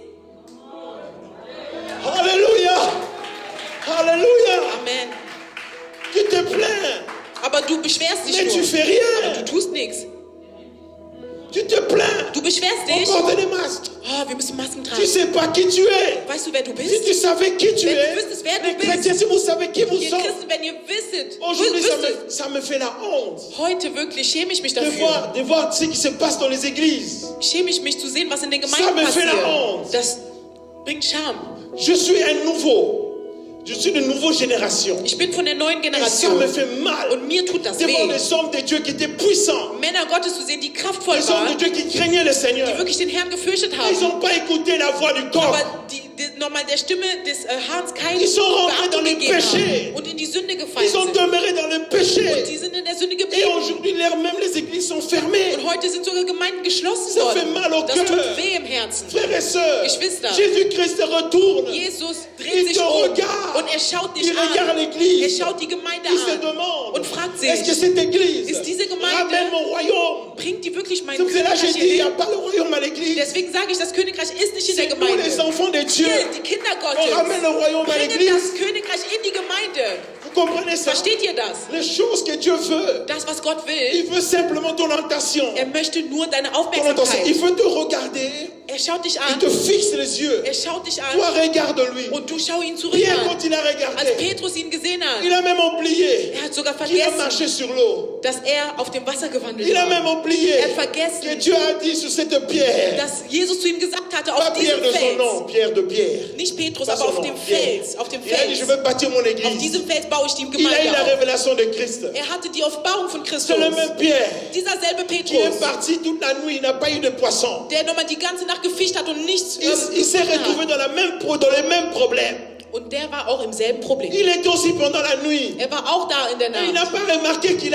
Alléluia. Alléluia. Amen. Tu te plains. Aber du beschwerst dich Mais tu nur. fais Aber rien. du tust nichts. Tu te plains. Du beschwerst On dich. porte des masques. Oh, wir müssen Masken Tu tragen. sais pas qui tu es. Weißt du, wer du Si bist? tu savais qui tu Wenn du es, wüsstest, wer les du bist. chrétiens, si vous savez qui vous Ihr sommes, Christen, wenn ihr wisset, aujourd'hui wüsstet, ça me fait la honte heute wirklich schäme ich mich de dafür. voir ce qui se passe dans les églises. Schäme ich mich zu sehen, was in den Ça Gemeinden me fait la passiert. honte. Das bringt Scham. Je suis un nouveau. Je suis de nouvelle génération. Ich bin von der neuen Et ça Generation. me fait mal Und mir tut das de voir weh. des hommes de Dieu qui étaient puissants. Männer Gottes zu sehen, die kraftvoll Des hommes de waren, Dieu qui craignaient le Seigneur. die wirklich den Herrn gefürchtet Ils haben. n'ont pas écouté la voix du corps. Aber die nochmal der Stimme des Hahns keine Ils sont rentrés dans Beachtung le gegeben péché. haben und in die Sünde gefallen Ils ont sind. demeuré dans le Und péché. die sind in der Sünde Et geblieben. aujourd'hui, même les églises sont fermées. Und heute sind sogar Gemeinden geschlossen Ça fait worden. mal au Das cœur. tut weh im Herzen. Frères et sœurs, Geschwister. Jésus-Christ retourne. Jesus dreht Il sich te um regarde. und er schaut dich Il regarde an. l'église. Er schaut die Gemeinde Il se an demande, und fragt est-ce que sich, cette église ist diese Gemeinde- ramène mon royaume? bringt die wirklich mein C'est pour cela que j'ai Königreich dit, il n'y hier a hin? pas le royaume à l'église. Deswegen sage ich, das Königreich ist nicht in der C'est nous Gemeinde. les enfants de Dieu. Wir, die Kinder On ramène Gottes, le royaume à bringen l'église. das Königreich in die Gemeinde. Vous comprenez ça? Versteht ihr das? Les choses que Dieu veut, Das, was Gott will, il veut simplement ton attention. er möchte nur deine Ton attention. Il Aufmerksamkeit. veut te regarder. Er schaut dich Il an, te fixe les yeux. er schaut dich Toi, an regarde-lui. und du schau ihn zurück Pierre, an. quand il a Als regardé, Petrus ihn gesehen il hat, a même oublié er hat sogar qu'il a vergessen, marché sur l'eau. dass er auf dem Wasser gewandelt Il a war. même oublié Er hat vergessen, que Dieu a dit sur cette pierre, dass Jesus zu ihm gesagt hatte, pas auf Pierre diesem de son nom, Fels, Pierre de Pierre. nicht Petrus, Pas aber son auf nom, dem Pierre. Fels, auf dem Il a dit, je Fels. vais bâtir mon Auf église. diesem Fels baue ich die Il a eu Gemeinde la auf. révélation de Christ. Er hatte die Offenbarung von Christus. C'est le même Pierre Dieser selbe qui est Petrus, parti toute la nuit, il n'a pas eu de poisson. der nochmal die ganze Nacht gefischt hat und nichts Il s'est gefunden retrouvé hat. dans les mêmes problèmes. Und der war auch im selben Problem. Il était aussi pendant la nuit. Er war auch da in der Et il n'a Nacht. pas remarqué qu'il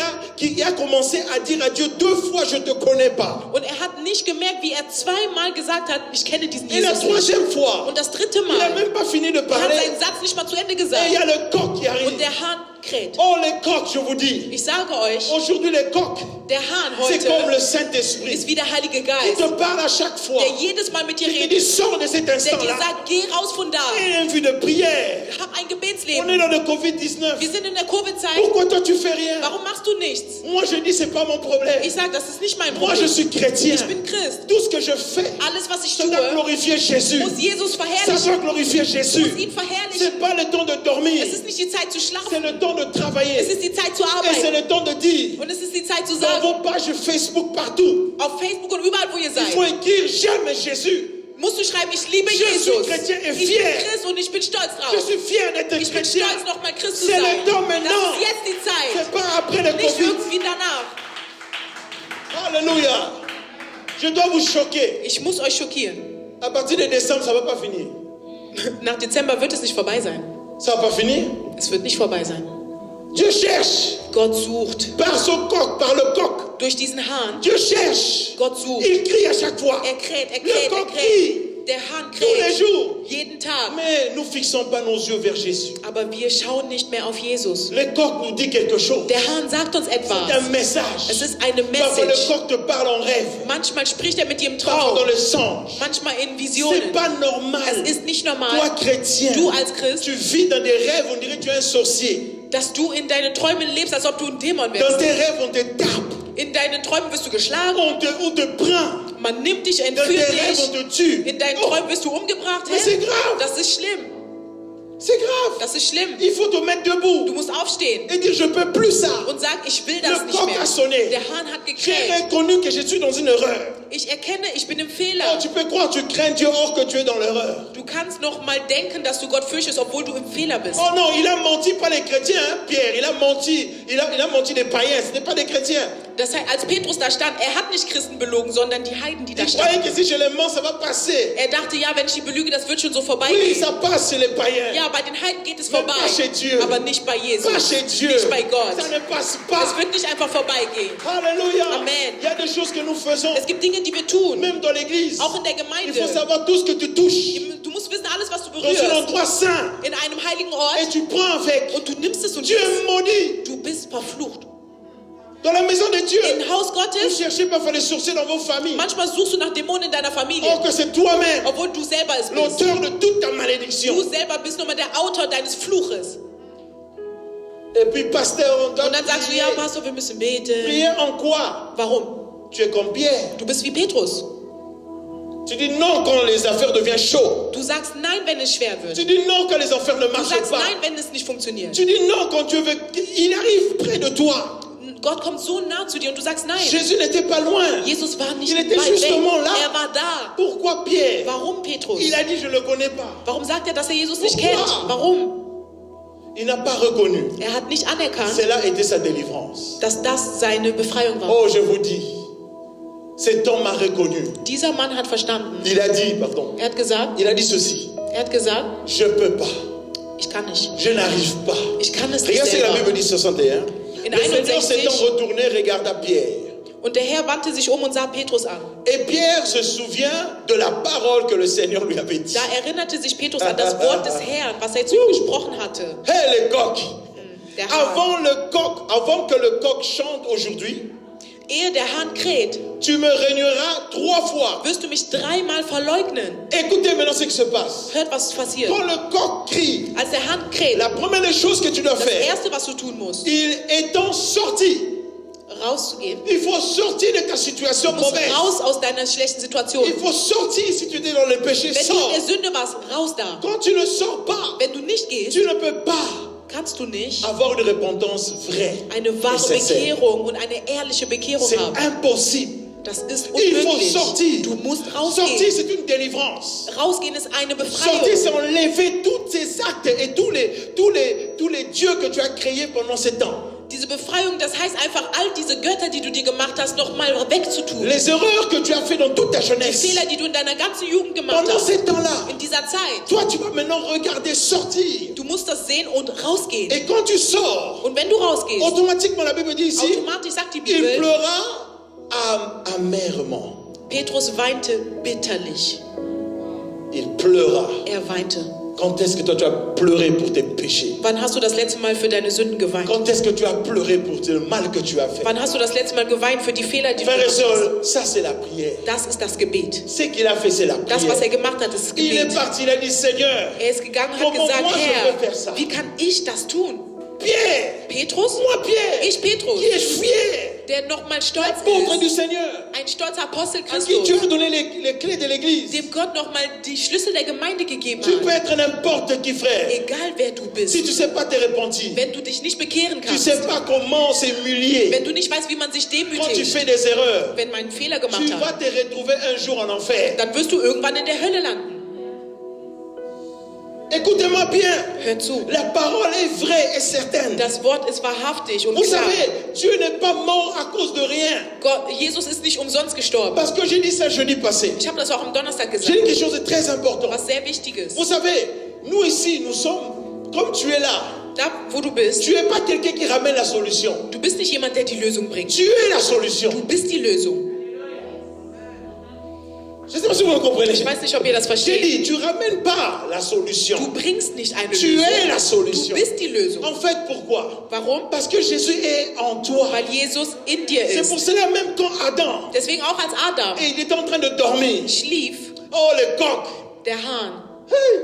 a commencé à dire à Dieu 2 fois, je ne te connais pas. Und er hat nicht gemerkt, wie er zweimal gesagt hat, ich kenne diesen Et la Jesus nicht. troisième fois, Und das dritte il n'a Mal, même pas fini de er hat parler. seinen Satz nicht mal zu Ende Et il y gesagt. a le coq qui arrive. Und der Hahn kräht. Oh, les coqs, je vous dis. Ich sage euch, Aujourd'hui, les coqs, der Hahn c'est comme le heute Saint-Esprit. ist wie der Heilige Il Geist, te parle à chaque fois. der jedes Mal mit dir Il te dit, redet, sors de cet der dir instant-là. sagt, geh raus von da, Et une vie de prière. hab ein On est Gebetsleben. dans le Covid-19. Wir sind in der Covid-Zeit. Pourquoi toi, tu fais rien? Warum machst du nichts? Moi, je dis, c'est pas mon problème. Ich sage, das ist nicht mein Moi, je Problem. suis chrétien. Ich bin Christ. Tout ce que je fais, Alles, was ich ça doit tue, glorifier Jésus. muss Jesus Ça verherrlichen, doit glorifier Jésus. muss ihn verherrlichen. C'est pas le temps de dormir. Es ist nicht die Zeit zu C'est schlafen, le temps de es travailler. ist die Zeit zu Et c'est arbeiten. le temps de dire, Und es ist die Zeit zu dans sagen, vos pages Facebook partout, auf Facebook und überall, wo ihr il faut seid, écrire, j'aime Jésus. musst du schreiben, ich liebe Je suis Jesus. chrétien et Ich bin fier. Christ und ich bin stolz Je drauf. suis fier d'être Ich bin chrétien. stolz, nochmal Christ zu C'est sein. le temps Das maintenant. ist jetzt die Zeit, C'est pas après le nicht Covid. irgendwie danach. Alléluia. Je dois vous choquer. Ich muss euch schockieren. À partir de décembre, ça va pas finir. Nach Dezember wird es nicht vorbei sein. Ça va pas finir. Es wird nicht vorbei sein. Dieu cherche Gott sucht par son coq, par le coq. durch diesen Hahn. Dieu cherche. Gott sucht. Il crie à chaque fois. Er kräht, er Le kräht, er coq kräht. crie. Der Hahn tous les kräht jours. jeden Tag. Mais nous fixons pas nos yeux vers Jésus. Aber wir schauen nicht mehr auf Jesus. Le coq nous dit quelque chose. Der Hahn sagt uns C'est un etwas. message. Es ist eine Parfois le Message. coq te parle en rêve. Manchmal spricht er mit dir im Parfois dans Traum, le songe. manchmal in C'est Visionen. pas Es normal. ist nicht Toi normal, chrétien, du als Christ, tu vis dans des rêves, on dirait que tu es un sorcier. dass du in deinen Träumen lebst, als ob du ein Dämon Dans wärst. tes rêves, on te tape, In deinen Träumen wirst du geschlagen, on te prend. man nimmt dich, Dans tes entführt rêves, on dich. te tue. In deinen Oh, Träumen wirst du umgebracht. mais c'est Hä? grave. Das ist schlimm. C'est grave. Das ist schlimm. Il faut te mettre Du debout musst aufstehen et dire je peux plus ça. und sagen, ich will das Le nicht coq mehr. a sonné. Der Hahn hat J'ai gekräht. reconnu que je suis dans une erreur. Ich erkenne, ich bin im Oh, Fehler. tu peux croire, tu crains Dieu or que tu es dans l'erreur. Du kannst noch mal denken, dass du Gott fürchtest, obwohl du im Fehler bist. Oh non, il a menti pas les chrétiens, hein, Pierre. Il a menti des païens, ce n'est pas des chrétiens. Das heißt, als Petrus da stand, er hat nicht Christen belogen, sondern die Heiden, die da Il croyait standen. que si je les mens, ça va passer. Er dachte, ja, wenn ich die belüge, das wird schon so Oui, vorbeigehen. ça passe chez les païens. Ja, bei den Heiden geht es Mais vorbei, pas chez Dieu. aber nicht bei Jesus, Pas chez Dieu. nicht bei Gott. Ça ne passe Es pas. wird nicht einfach vorbeigehen. Alléluia. Amen. Il y a des choses que nous faisons, Es gibt Dinge, die wir tun, même dans l'église. auch in der Il Gemeinde. faut savoir tout ce que tu touches. Du musst wissen, alles, was du Dans un berührst, endroit saint. in einem heiligen Et Ort, tu prends avec. und du nimmst es und Tu es maudit. du bist verflucht. Dans la maison de Dieu. Im Haus Vous Gottes, cherchez parfois les sorciers dans vos familles. manchmal suchst du nach Dämonen in deiner Familie, Or que c'est toi-même obwohl du selber es bist. l'auteur de toute ta Du malédiction. selber bist nochmal der Autor deines Fluches. Et puis, pasteur, on doit Und dann sagst du, prier. ja, Pastor, wir müssen beten. Prier en quoi? Warum? Tu es comme Pierre. Du bist wie Petrus. Tu dis non quand les affaires deviennent chaudes. Du sagst nein, wenn es schwer wird. Tu dis non quand les affaires ne Du marchent sagst pas. nein, wenn es nicht funktioniert. Tu dis non quand Dieu veut. Il arrive près de toi. Gott kommt so nah zu dir und du sagst nein. Jésus n'était pas loin. Jesus war nicht Il était weit weg. justement là. Er war da. Pourquoi Pierre? Warum Petrus? Il a dit je ne le connais pas. Warum sagt er, dass er Jesus nicht Pourquoi? kennt? Warum? Il n'a pas reconnu. Er hat nicht anerkannt, Cela était sa délivrance. dass das seine Befreiung war. Oh, je vous dis, cet homme a reconnu. Dieser Mann hat verstanden. Il a dit, pardon, Er hat gesagt, ceci. Je peux pas. ich kann nicht. Je n'arrive pas. Ich kann es nicht Regarde ce que la selber. Bible dit 61. In Le Seigneur 61. s'étant retourné, regarda Pierre. Und der Herr wandte sich um und sah Petrus an. Et Pierre se souvient de la parole que le Seigneur lui avait dit. Da erinnerte sich Petrus an das Wort des Herrn, was er zu ihm gesprochen hatte. Hé les coqs, Der Hahn. avant que le coq chante aujourd'hui, Ehe der Hahn kräht, tu me régneras 3 fois. wirst du mich 3-mal verleugnen. Écoutez maintenant ce qui se passe. Hört, was passiert. Quand le coq crie, Als der Hahn kräht, la première des choses que tu dois das faire, Erste, was du tun musst, il étant sorti, rauszugehen. il faut sortir de ta situation Du musst mauvaise. raus aus deiner schlechten Situation. Il faut sortir si tu étais dans le péché, Wenn du in sors. der Sünde warst, raus da. Quand tu ne sors pas, Wenn du nicht gehst, tu ne peux pas kannst du nicht avoir une repentance vraie. eine wahre et sincère. Bekehrung und eine ehrliche Bekehrung C'est haben. impossible. Das ist Il faut unmöglich. sortir. Du musst Sortir, rausgehen. c'est une délivrance. Rausgehen ist eine Sortir, Befreiung. c'est enlever tous ces actes et tous les dieux que tu as créés pendant ces temps. Diese Befreiung, das heißt einfach, all diese Götter, die du dir gemacht hast, nochmal wegzutun. Les erreurs que tu as fait dans toute ta Die jeunesse. Fehler, die du in deiner ganzen Jugend gemacht Pendant hast, ces temps-là, in dieser Zeit. toi, tu vas maintenant regarder sortir. Du musst das sehen und rausgehen. Et quand tu sors, Und wenn du rausgehst, automatiquement, la Bible dit ici, automatisch sagt die il Bibel, pleura amèrement. Petrus weinte bitterlich. Il pleura. Er weinte. Quand est-ce que toi, tu as pleuré pour tes péchés? Wann hast du das letzte Mal für deine Sünden geweint? Quand est-ce que tu as pleuré pour le mal que tu as fait? Wann hast du das letzte Mal geweint für die Fehler, die du Frères et gemacht hast? sœurs, ça c'est la prière. Das ist das Gebet. Ce qu'il a fait, c'est la Das, was er prière. gemacht hat, ist das Il est Gebet. parti, il a dit, Seigneur, Er ist gegangen und hat Comment gesagt, moi je peux faire ça? Herr, wie kann ich das tun? Pierre, Petrus? moi Pierre, Ich, Petrus, qui est fier, der nochmal stolz apôtre du ist, Seigneur, ein stolzer Apostel à qui Dieu Christus, a donné les clés de l'église. dem Gott nochmal die Schlüssel der Gemeinde gegeben Tu peux hat. être n'importe qui, frère. Egal wer du bist, Si tu ne sais pas te repentir, wenn du dich nicht bekehren tu ne kannst, sais pas comment s'humilier wenn du nicht weißt, wie man sich quand tu demütigt, fais des erreurs, wenn man einen Fehler tu gemacht vas hat, te retrouver un jour en enfer. dann wirst du irgendwann in der Hölle landen. Écoutez-moi bien, Hör zu. la parole est vraie et certaine. Das Wort ist wahrhaftig und Vous klar. savez, Dieu n'est pas mort à cause de rien. Gott, Jesus ist nicht umsonst gestorben. Parce que j'ai dit ça jeudi passé. Ich habe das auch am Donnerstag J'ai gesagt. dit quelque chose de très important. Was sehr wichtig ist. Vous savez, nous ici, nous sommes, comme tu es là, Da, wo du bist, tu n'es pas quelqu'un qui ramène la solution. du bist nicht jemand, der die Lösung bringt. Tu es la solution. Du bist die Lösung. Je ne sais pas si vous le comprenez. Ich weiß nicht, ob ihr das J'ai versteht. dit, tu ne ramènes pas la solution. Du bringst nicht eine Tu es la Lösung. Du solution. bist die Lösung. En fait, pourquoi? Warum? Parce que Jésus est en toi. Weil Jesus in dir C'est pour ist. cela même quand Adam, Deswegen auch als Adam et il était en train de dormir. schlief, Oh, le coq. der Hahn. Hey,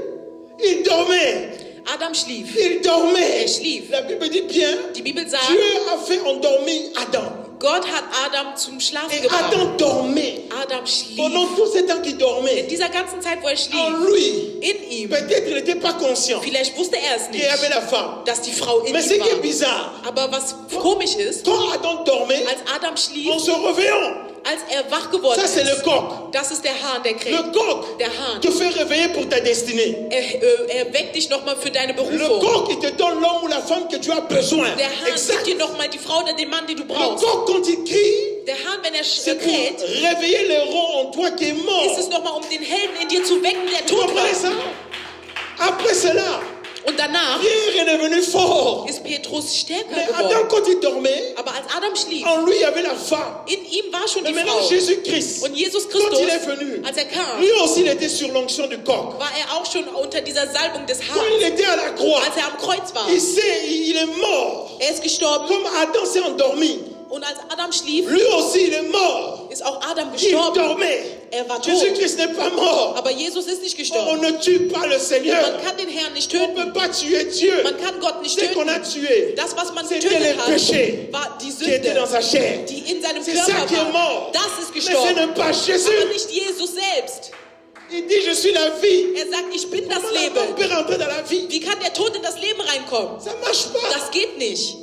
il dormait. Adam schlief. Il dormait. Er schlief. La Bible dit bien, Die Bibel sagt, Dieu a fait endormir Adam. Gott hat Adam zum Schlafen Et gebracht. Adam dormait. Adam schlief. Pendant tout ce temps qu'il In dormait, dieser ganzen Zeit, wo er en schlief, lui, in ihm, peut-être il n'était pas conscient vielleicht wusste er es qu'il y avait nicht, la femme. dass die Frau in Mais ce ihm qui est war. bizarre, Aber was komisch ist, quand Adam dormait, als Adam en schlief, se réveillant, als er wach geworden ça c'est le ist, coq. das ist der Hahn, der Le kräht. coq Der Hahn. te fait réveiller pour ta destinée. Er weckt dich nochmal für deine Le Berufung. coq, il te donne l'homme ou la femme que tu as besoin. Der Hahn gibt Exact. dir nochmal die Frau oder den Mann, den du Le brauchst. coq, quand il crie, Der Hahn, wenn er c'est pour kräht, réveiller le rond en toi qui est mort. ist es nochmal, um den Helden in dir zu wecken, der Vous tot comprenez ça? war. Après cela, Und danach Pierre est devenu fort. ist Petrus stärker Mais Adam, geworden. quand il dormait, Aber als Adam schlief, en lui, il y avait la femme. in ihm war schon Mais die maintenant, Frau. Jésus-Christ, Und Jesus quand Christus, il est venu, als er kam, lui aussi, il était sur l'onction du coq. war er auch schon unter dieser Salbung des Quand il Hahns, était à la croix, als er am Kreuz war. il sait, il est mort. Er ist gestorben Comme Adam s'est endormi, und als Adam schlief, lui aussi, il est mort. ist auch Adam Il gestorben. dormait. Er war tot. Jésus-Christ n'est pas mort. Aber Jesus ist nicht On gestorben. ne tue pas le Seigneur. Man kann den Herrn nicht On ne töten. peut pas tuer Dieu. Man kann Gott nicht Ce qu'on a töten. tué, Das, was man c'était getötet le hat, péché war die qui était dans Sünde, sa chair. die in seinem C'est ça Körper qui est war. mort. Das ist Mais ce gestorben. n'est pas Jésus. Aber nicht Jesus selbst. Il dit, je suis la vie. Er sagt, ich bin das Comment la Leben. mort peut rentrer dans la vie? Wie kann der Tod in das Leben reinkommen? Ça ne marche pas. Das geht nicht.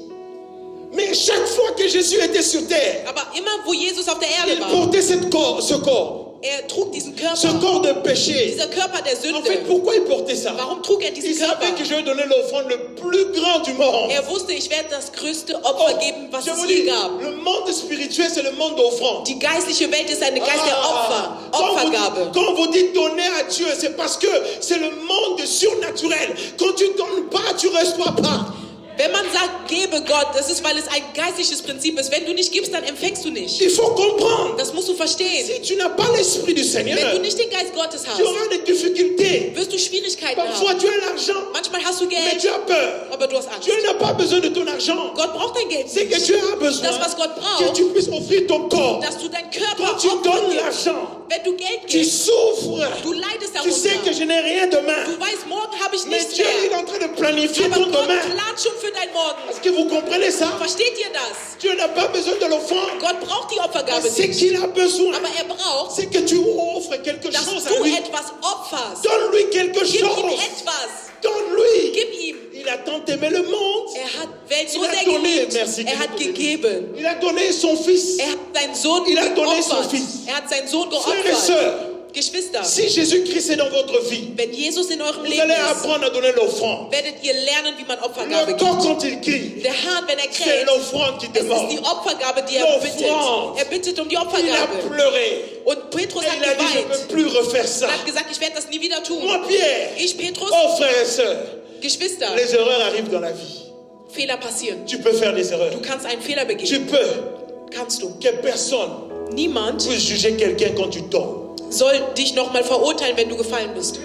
Mais chaque fois que Jésus était sur terre, Aber immer, wo Jesus auf der Erde il war, portait ce corps, er trug diesen ce Körper, corps de péché. dieser Körper der En fait, Sünde. pourquoi il portait ça? Warum trug er Il diesen savait Körper? que je vais donner l'offrande le plus grand du monde. Er wusste, ich werde das größte Opfer geben, was Je es vous je dis, gab. le monde spirituel, c'est le monde d'offrande. Die geistliche Welt ist eine Geist der Opfer, Opfergabe. Quand vous dites donner à Dieu, c'est parce que c'est le monde surnaturel. Quand tu ne donnes pas, tu ne reçois pas. Wenn man sagt, gebe Gott, das ist, weil es ein geistliches Prinzip ist. Wenn du nicht gibst, dann empfängst du nicht. Il faut comprendre. Das musst du verstehen. Si tu n'as pas l'esprit du Seigneur, Wenn du nicht den Geist Gottes tu hast, auras des difficultés. wirst du Schwierigkeiten Parfois, haben. tu as l'argent, Manchmal hast du mais Geld, tu as peur. aber du hast Angst. Dieu n'a pas besoin de ton argent. Gott braucht dein Geld C'est que nicht. Dieu a besoin Das, was Gott que braucht, tu puisses offrir ton corps. dass du deinen Quand Körper tu Opfer donnes gibst. l'argent, Wenn du Geld tu gibst, souffres. du leidest Tu sais que darunter. je n'ai rien demain. Du weißt, morgen habe ich Mais nichts Dieu est mehr. en train de planifier Aber ton Gott demain. plant schon für dein Morgen. Est-ce que vous comprenez ça? Versteht ihr das? Dieu n'a pas besoin de l'offrande. Gott braucht die Opfergabe Ce nicht. qu'il a besoin, Aber er braucht, c'est que tu offres quelque dass chose à du lui. etwas opferst. Donne-lui quelque Gib ihm chose. etwas. Donne-lui. Gib ihm. Il a tant aimé le monde. Er hat Welt so Il a sehr donné, geliebt. merci. Er hat gegeben. Il a donné son fils. Er hat seinen Sohn Il a donné son geopfert. fils. Er hat seinen Sohn Frères et geopfert. sœurs, Geschwister, si Jésus-Christ est dans votre vie, wenn Jesus in eurem vous Leben allez ist, apprendre à donner l'offrande. werdet ihr lernen, wie man Opfergabe Le gibt. corps, quand il crie, Der Hahn, wenn er c'est kräht, l'offrande qui es ist demande. die Opfergabe, die er bittet. L'offrande. Er bittet um die Il a Opfergabe. pleuré. Und Petrus Et hat il a dit, je ne geweint. peux plus refaire ça. Er hat gesagt, ich werde das nie wieder tun. Moi, Pierre, Ich, Petrus, oh frères et sœurs, Geschwister, les erreurs arrivent dans la vie. Fehler passieren. Tu peux faire des erreurs. Du kannst einen Fehler Tu begehen. peux. Kannst du. Que personne Niemand puisse juger quelqu'un quand tu tombes. soll dich nochmal verurteilen, wenn du gefallen bist.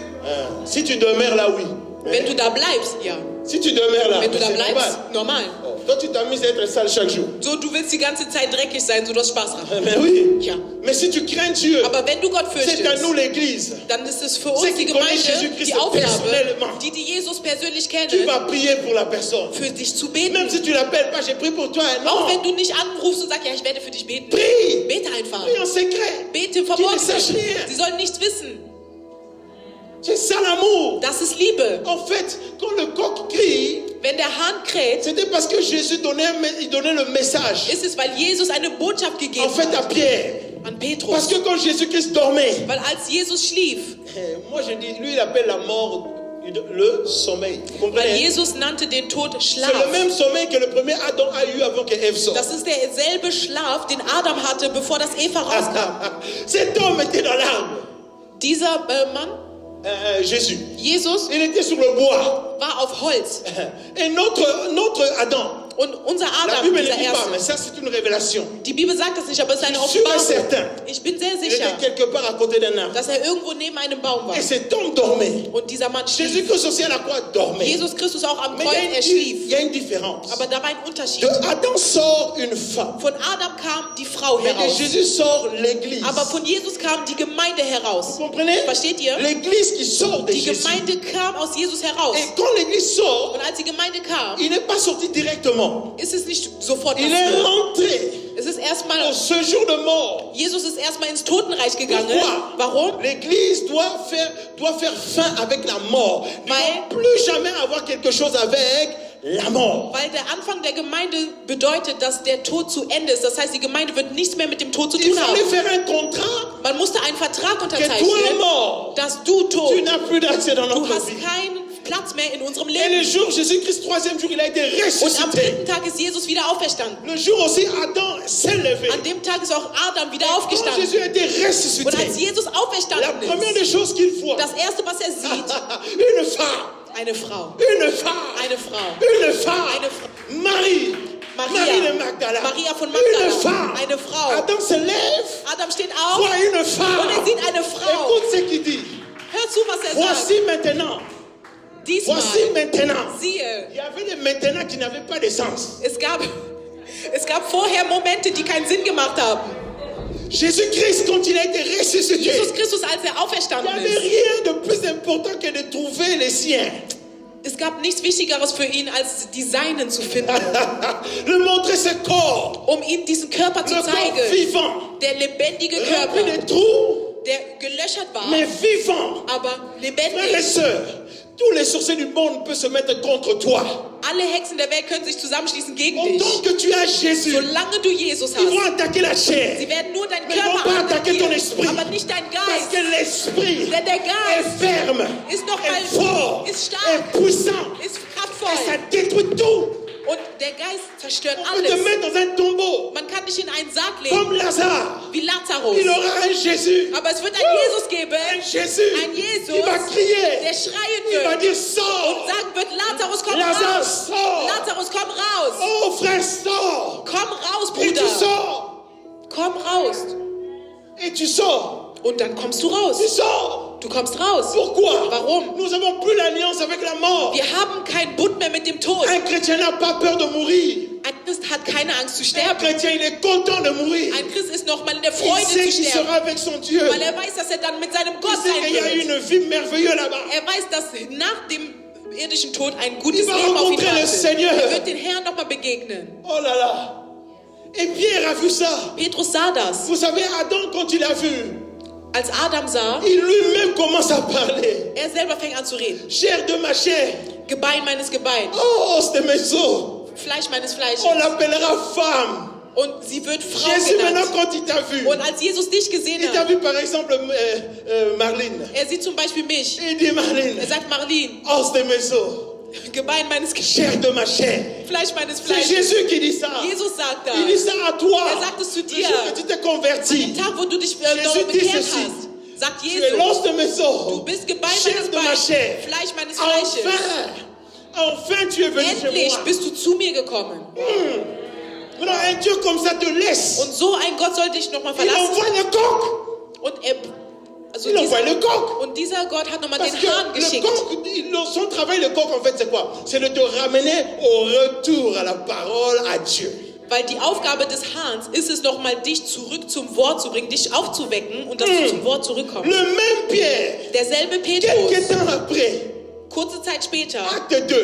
Si tu demeures là, oui. Wenn du da bleibst, ja. Si tu demeures là, Wenn du da c'est normal. bleibst, normal. Oh, toi, tu t'amuses à être sale chaque jour. So, du willst die ganze Zeit dreckig sein, so du hast Spaß dran. Mais oui. Ja. Mais si tu crains Dieu, Aber wenn du Gott c'est à fürchtest, nous l'église. dann ist es für C'est uns die qui connaît Gemeinde Jésus-Christ die Aufgabe, personnellement. die Jesus persönlich Tu kennen, vas prier pour la personne. für dich zu Même beten. si tu l'appelles pas, j'ai prié pour toi. Auch wenn Non. du nicht anrufst und sagst, ja, ich werde für dich beten. Prie. Bete einfach. Prie en secret. Bete verborgen. Tu ne saches rien. Sie sollen nichts wissen. C'est ça l'amour. Das ist Liebe. En fait, quand le coq crie, Wenn der Hahn kräht, c'était parce que Jésus il donnait le message. ist es, weil Jesus eine Botschaft gegeben En fait, à hat Pierre. an Parce Petrus. que quand Jésus-Christ dormait, Weil als Jesus schlief, moi je dis, lui il appelle la mort le sommeil. Vous weil comprenez? Jesus nannte den Tod C'est le Schlaf. même sommeil que le premier Adam a eu avant que Ève sorte. Das ist derselbe Schlaf, den Adam hatte, bevor das Eva rauskam. Cet homme était dans l'arbre. Dieser Mann, Jésus. Jesus, Il était sur le bois. war auf Holz. Et notre Adam, Und unser La Adam, Bible ne dieser dit pas, mais Erste. ça c'est une révélation. Die Bibel sagt das nicht, aber es ist eine Je suis sûr et Offenbarung. certain. Ich bin sehr Il sicher, était quelque part à côté d'un arbre. dass er irgendwo neben einem Baum war. Et cet homme dormait. Und dieser Mann schlief. Jésus-Christ aussi à la croix dormait. Jesus Christus auch am Mais Kreuz, er il schlief. y a une différence. Aber da war ein Unterschied. De Adam sort une femme. Von Adam kam die Frau Mais de heraus. Jésus sort l'église. Aber von Jesus kam die Gemeinde heraus. Vous comprenez? Versteht ihr? L'église qui sort de Die Jésus. Gemeinde kam aus Jesus heraus. Et quand l'église sort, Und als die Gemeinde kam, il n'est pas sorti directement. ist es nicht sofort Il est passiert. rentré Es ist au erstmal, séjour de mort. Jesus ist erstmal ins Totenreich gegangen. Pourquoi? Warum? L'église doit faire fin avec la mort. Ils ne Weil- vont plus jamais avoir quelque chose avec la mort. Weil der Anfang der Gemeinde bedeutet, dass der Tod zu Ende ist. Das heißt, die Gemeinde wird nichts mehr mit dem Tod zu Il tun haben. fallait faire un contrat Man musste einen Vertrag que toi es unterzeichnen, mort. dass du Tu tot, n'as plus d'accès dans du notre hast vie. keinen Platz mehr in unserem Et le Leben. jour Jésus-Christ, troisième jour, il a été Und am ressuscité. dritten Tag ist Jesus wieder auferstanden. Le jour aussi, Adam s'est levé. An dem Tag ist auch Adam wieder Quand aufgestanden. Jésus a été Und als ressuscité, Jesus la auferstanden première ist, des choses qu'il voit, das erste, was er sieht, une femme, eine Frau. une femme, Eine Frau. une femme, Eine Frau. Marie, Marie de Maria. Magdala, Maria von une Magdala. femme. Eine Frau. Adam se lève, Adam steht auf voit une und femme. er sieht eine Frau. Écoute ce qu'il dit. Hör zu, was er sagt. Voici maintenant, Diesmal, voici maintenant. siehe, Il y avait des maintenant qui n'avaient pas de sens. es gab vorher Momente, die keinen Sinn gemacht haben. Jésus-Christ, quand il a été ressuscité, Jesus Christus, als er il n'y auferstanden avait ist, rien de plus important que de trouver les siens. es gab nichts Wichtigeres für ihn, als die Seinen zu finden, Le montrer ce corps, um ihm diesen Körper zu le corps zeigen. vivant, Der lebendige rempli Körper, de trous, der gelöchert war, mais vivant. aber Frères et lebendig. sœurs, tous les sorciers du monde peuvent se mettre contre toi. Alle Hexen der Welt können sich zusammenschließen gegen dich. Autant que tu as Jésus, Solange du Jesus ils vont hast, attaquer la chair. sie werden nur deinen Mais ils vont Körper pas attaquer ton attackieren, esprit. aber nicht deinen Parce que Geist. l'esprit Denn der est Geist ferme, ist noch est mal fort, ist est stark, puissant. ist Et ça kraftvoll. détruit tout. Und der Geist zerstört On peut te alles. mettre dans un tombeau, Man kann dich in einen Sarg legen, comme Lazare. wie Lazarus. Il aura un Jésus, Aber es wird einen Jesus geben, un Jésus ein Jesus, qui va crier, der schreien il va wird dire und sors. sagen wird, Lazarus, komm Lazare, raus. sors. Lazarus, komm raus. Oh frère, sors. Komm raus, Et tu Bruder. sors. Komm raus. Et tu sors. Und dann kommst du raus. Tu sors. Du kommst raus. Pourquoi? Warum? Nous n'avons plus l'alliance avec la mort. Wir haben keinen Bund mehr mit dem Tod. Un chrétien n'a pas peur de mourir. Ein Christ hat keine Angst zu Un sterben. chrétien, il est content de mourir. Ein Christ ist nochmal in der Il Freude sait zu qu'il sterben, sera avec son Dieu. weil er weiß, dass er dann mit seinem Il Gott sait sein qu'il y a wird. une vie merveilleuse là-bas. Er weiß, dass nach dem irdischen Tod ein gutes Il va Leben auf ihn rencontrer le wartet. Seigneur. Er wird den Herrn nochmal begegnen. Oh là là. Et Pierre a vu ça. Petrus sah das. Vous savez, Adam, quand il a vu, Als Adam sah, il lui-même commence à parler. er selber fängt an zu reden. Chair de ma chair. Gebein meines Gebeins, Oh, c'est mes os. Fleisch meines Fleisches. On l'appellera femme. Und sie wird Frau Jésus, maintenant, genannt. quand il t'a vu, Und als Jesus dich gesehen il t'a hat, vu par exemple Marlene. er sieht zum Beispiel mich. Il dit Marlene, Er sagt, Marlene, os de mes os. Gebein meines Gebeins, Chair de ma chair. Fleisch meines C'est Fleisches. Jésus qui dit ça. Jesus sagt Il dit das. ça à toi. Er sagt es zu Le dir. jour que tu t'es Am converti, Tag, wo du dich Jesus neu dit bekehrt ceci. hast, sagt tu es Jesus, l'os de mes du os. bist Gebein Chair meines de ma Beins, chair. Fleisch meines Fleisches. Enfin, tu es venu chez Endlich moi. bist du zu mir gekommen. Maintenant, un Dieu comme ça te laisse. Und so ein Gott soll dich nochmal Il verlassen. envoie le coq. Und also Il envoie le dieser, coq. und dieser Gott hat nochmal Parce den que Hahn le geschickt. coq, son travail, le coq, en fait, c'est quoi? C'est de te ramener au retour à la parole, à Dieu. Weil die Aufgabe des Hahns ist es nochmal, dich zurück zum Wort zu bringen, dich aufzuwecken und dass du zum Wort zurückkommst. Le même Pierre, Derselbe quelques Petrus, temps après, kurze Zeit später, acte 2,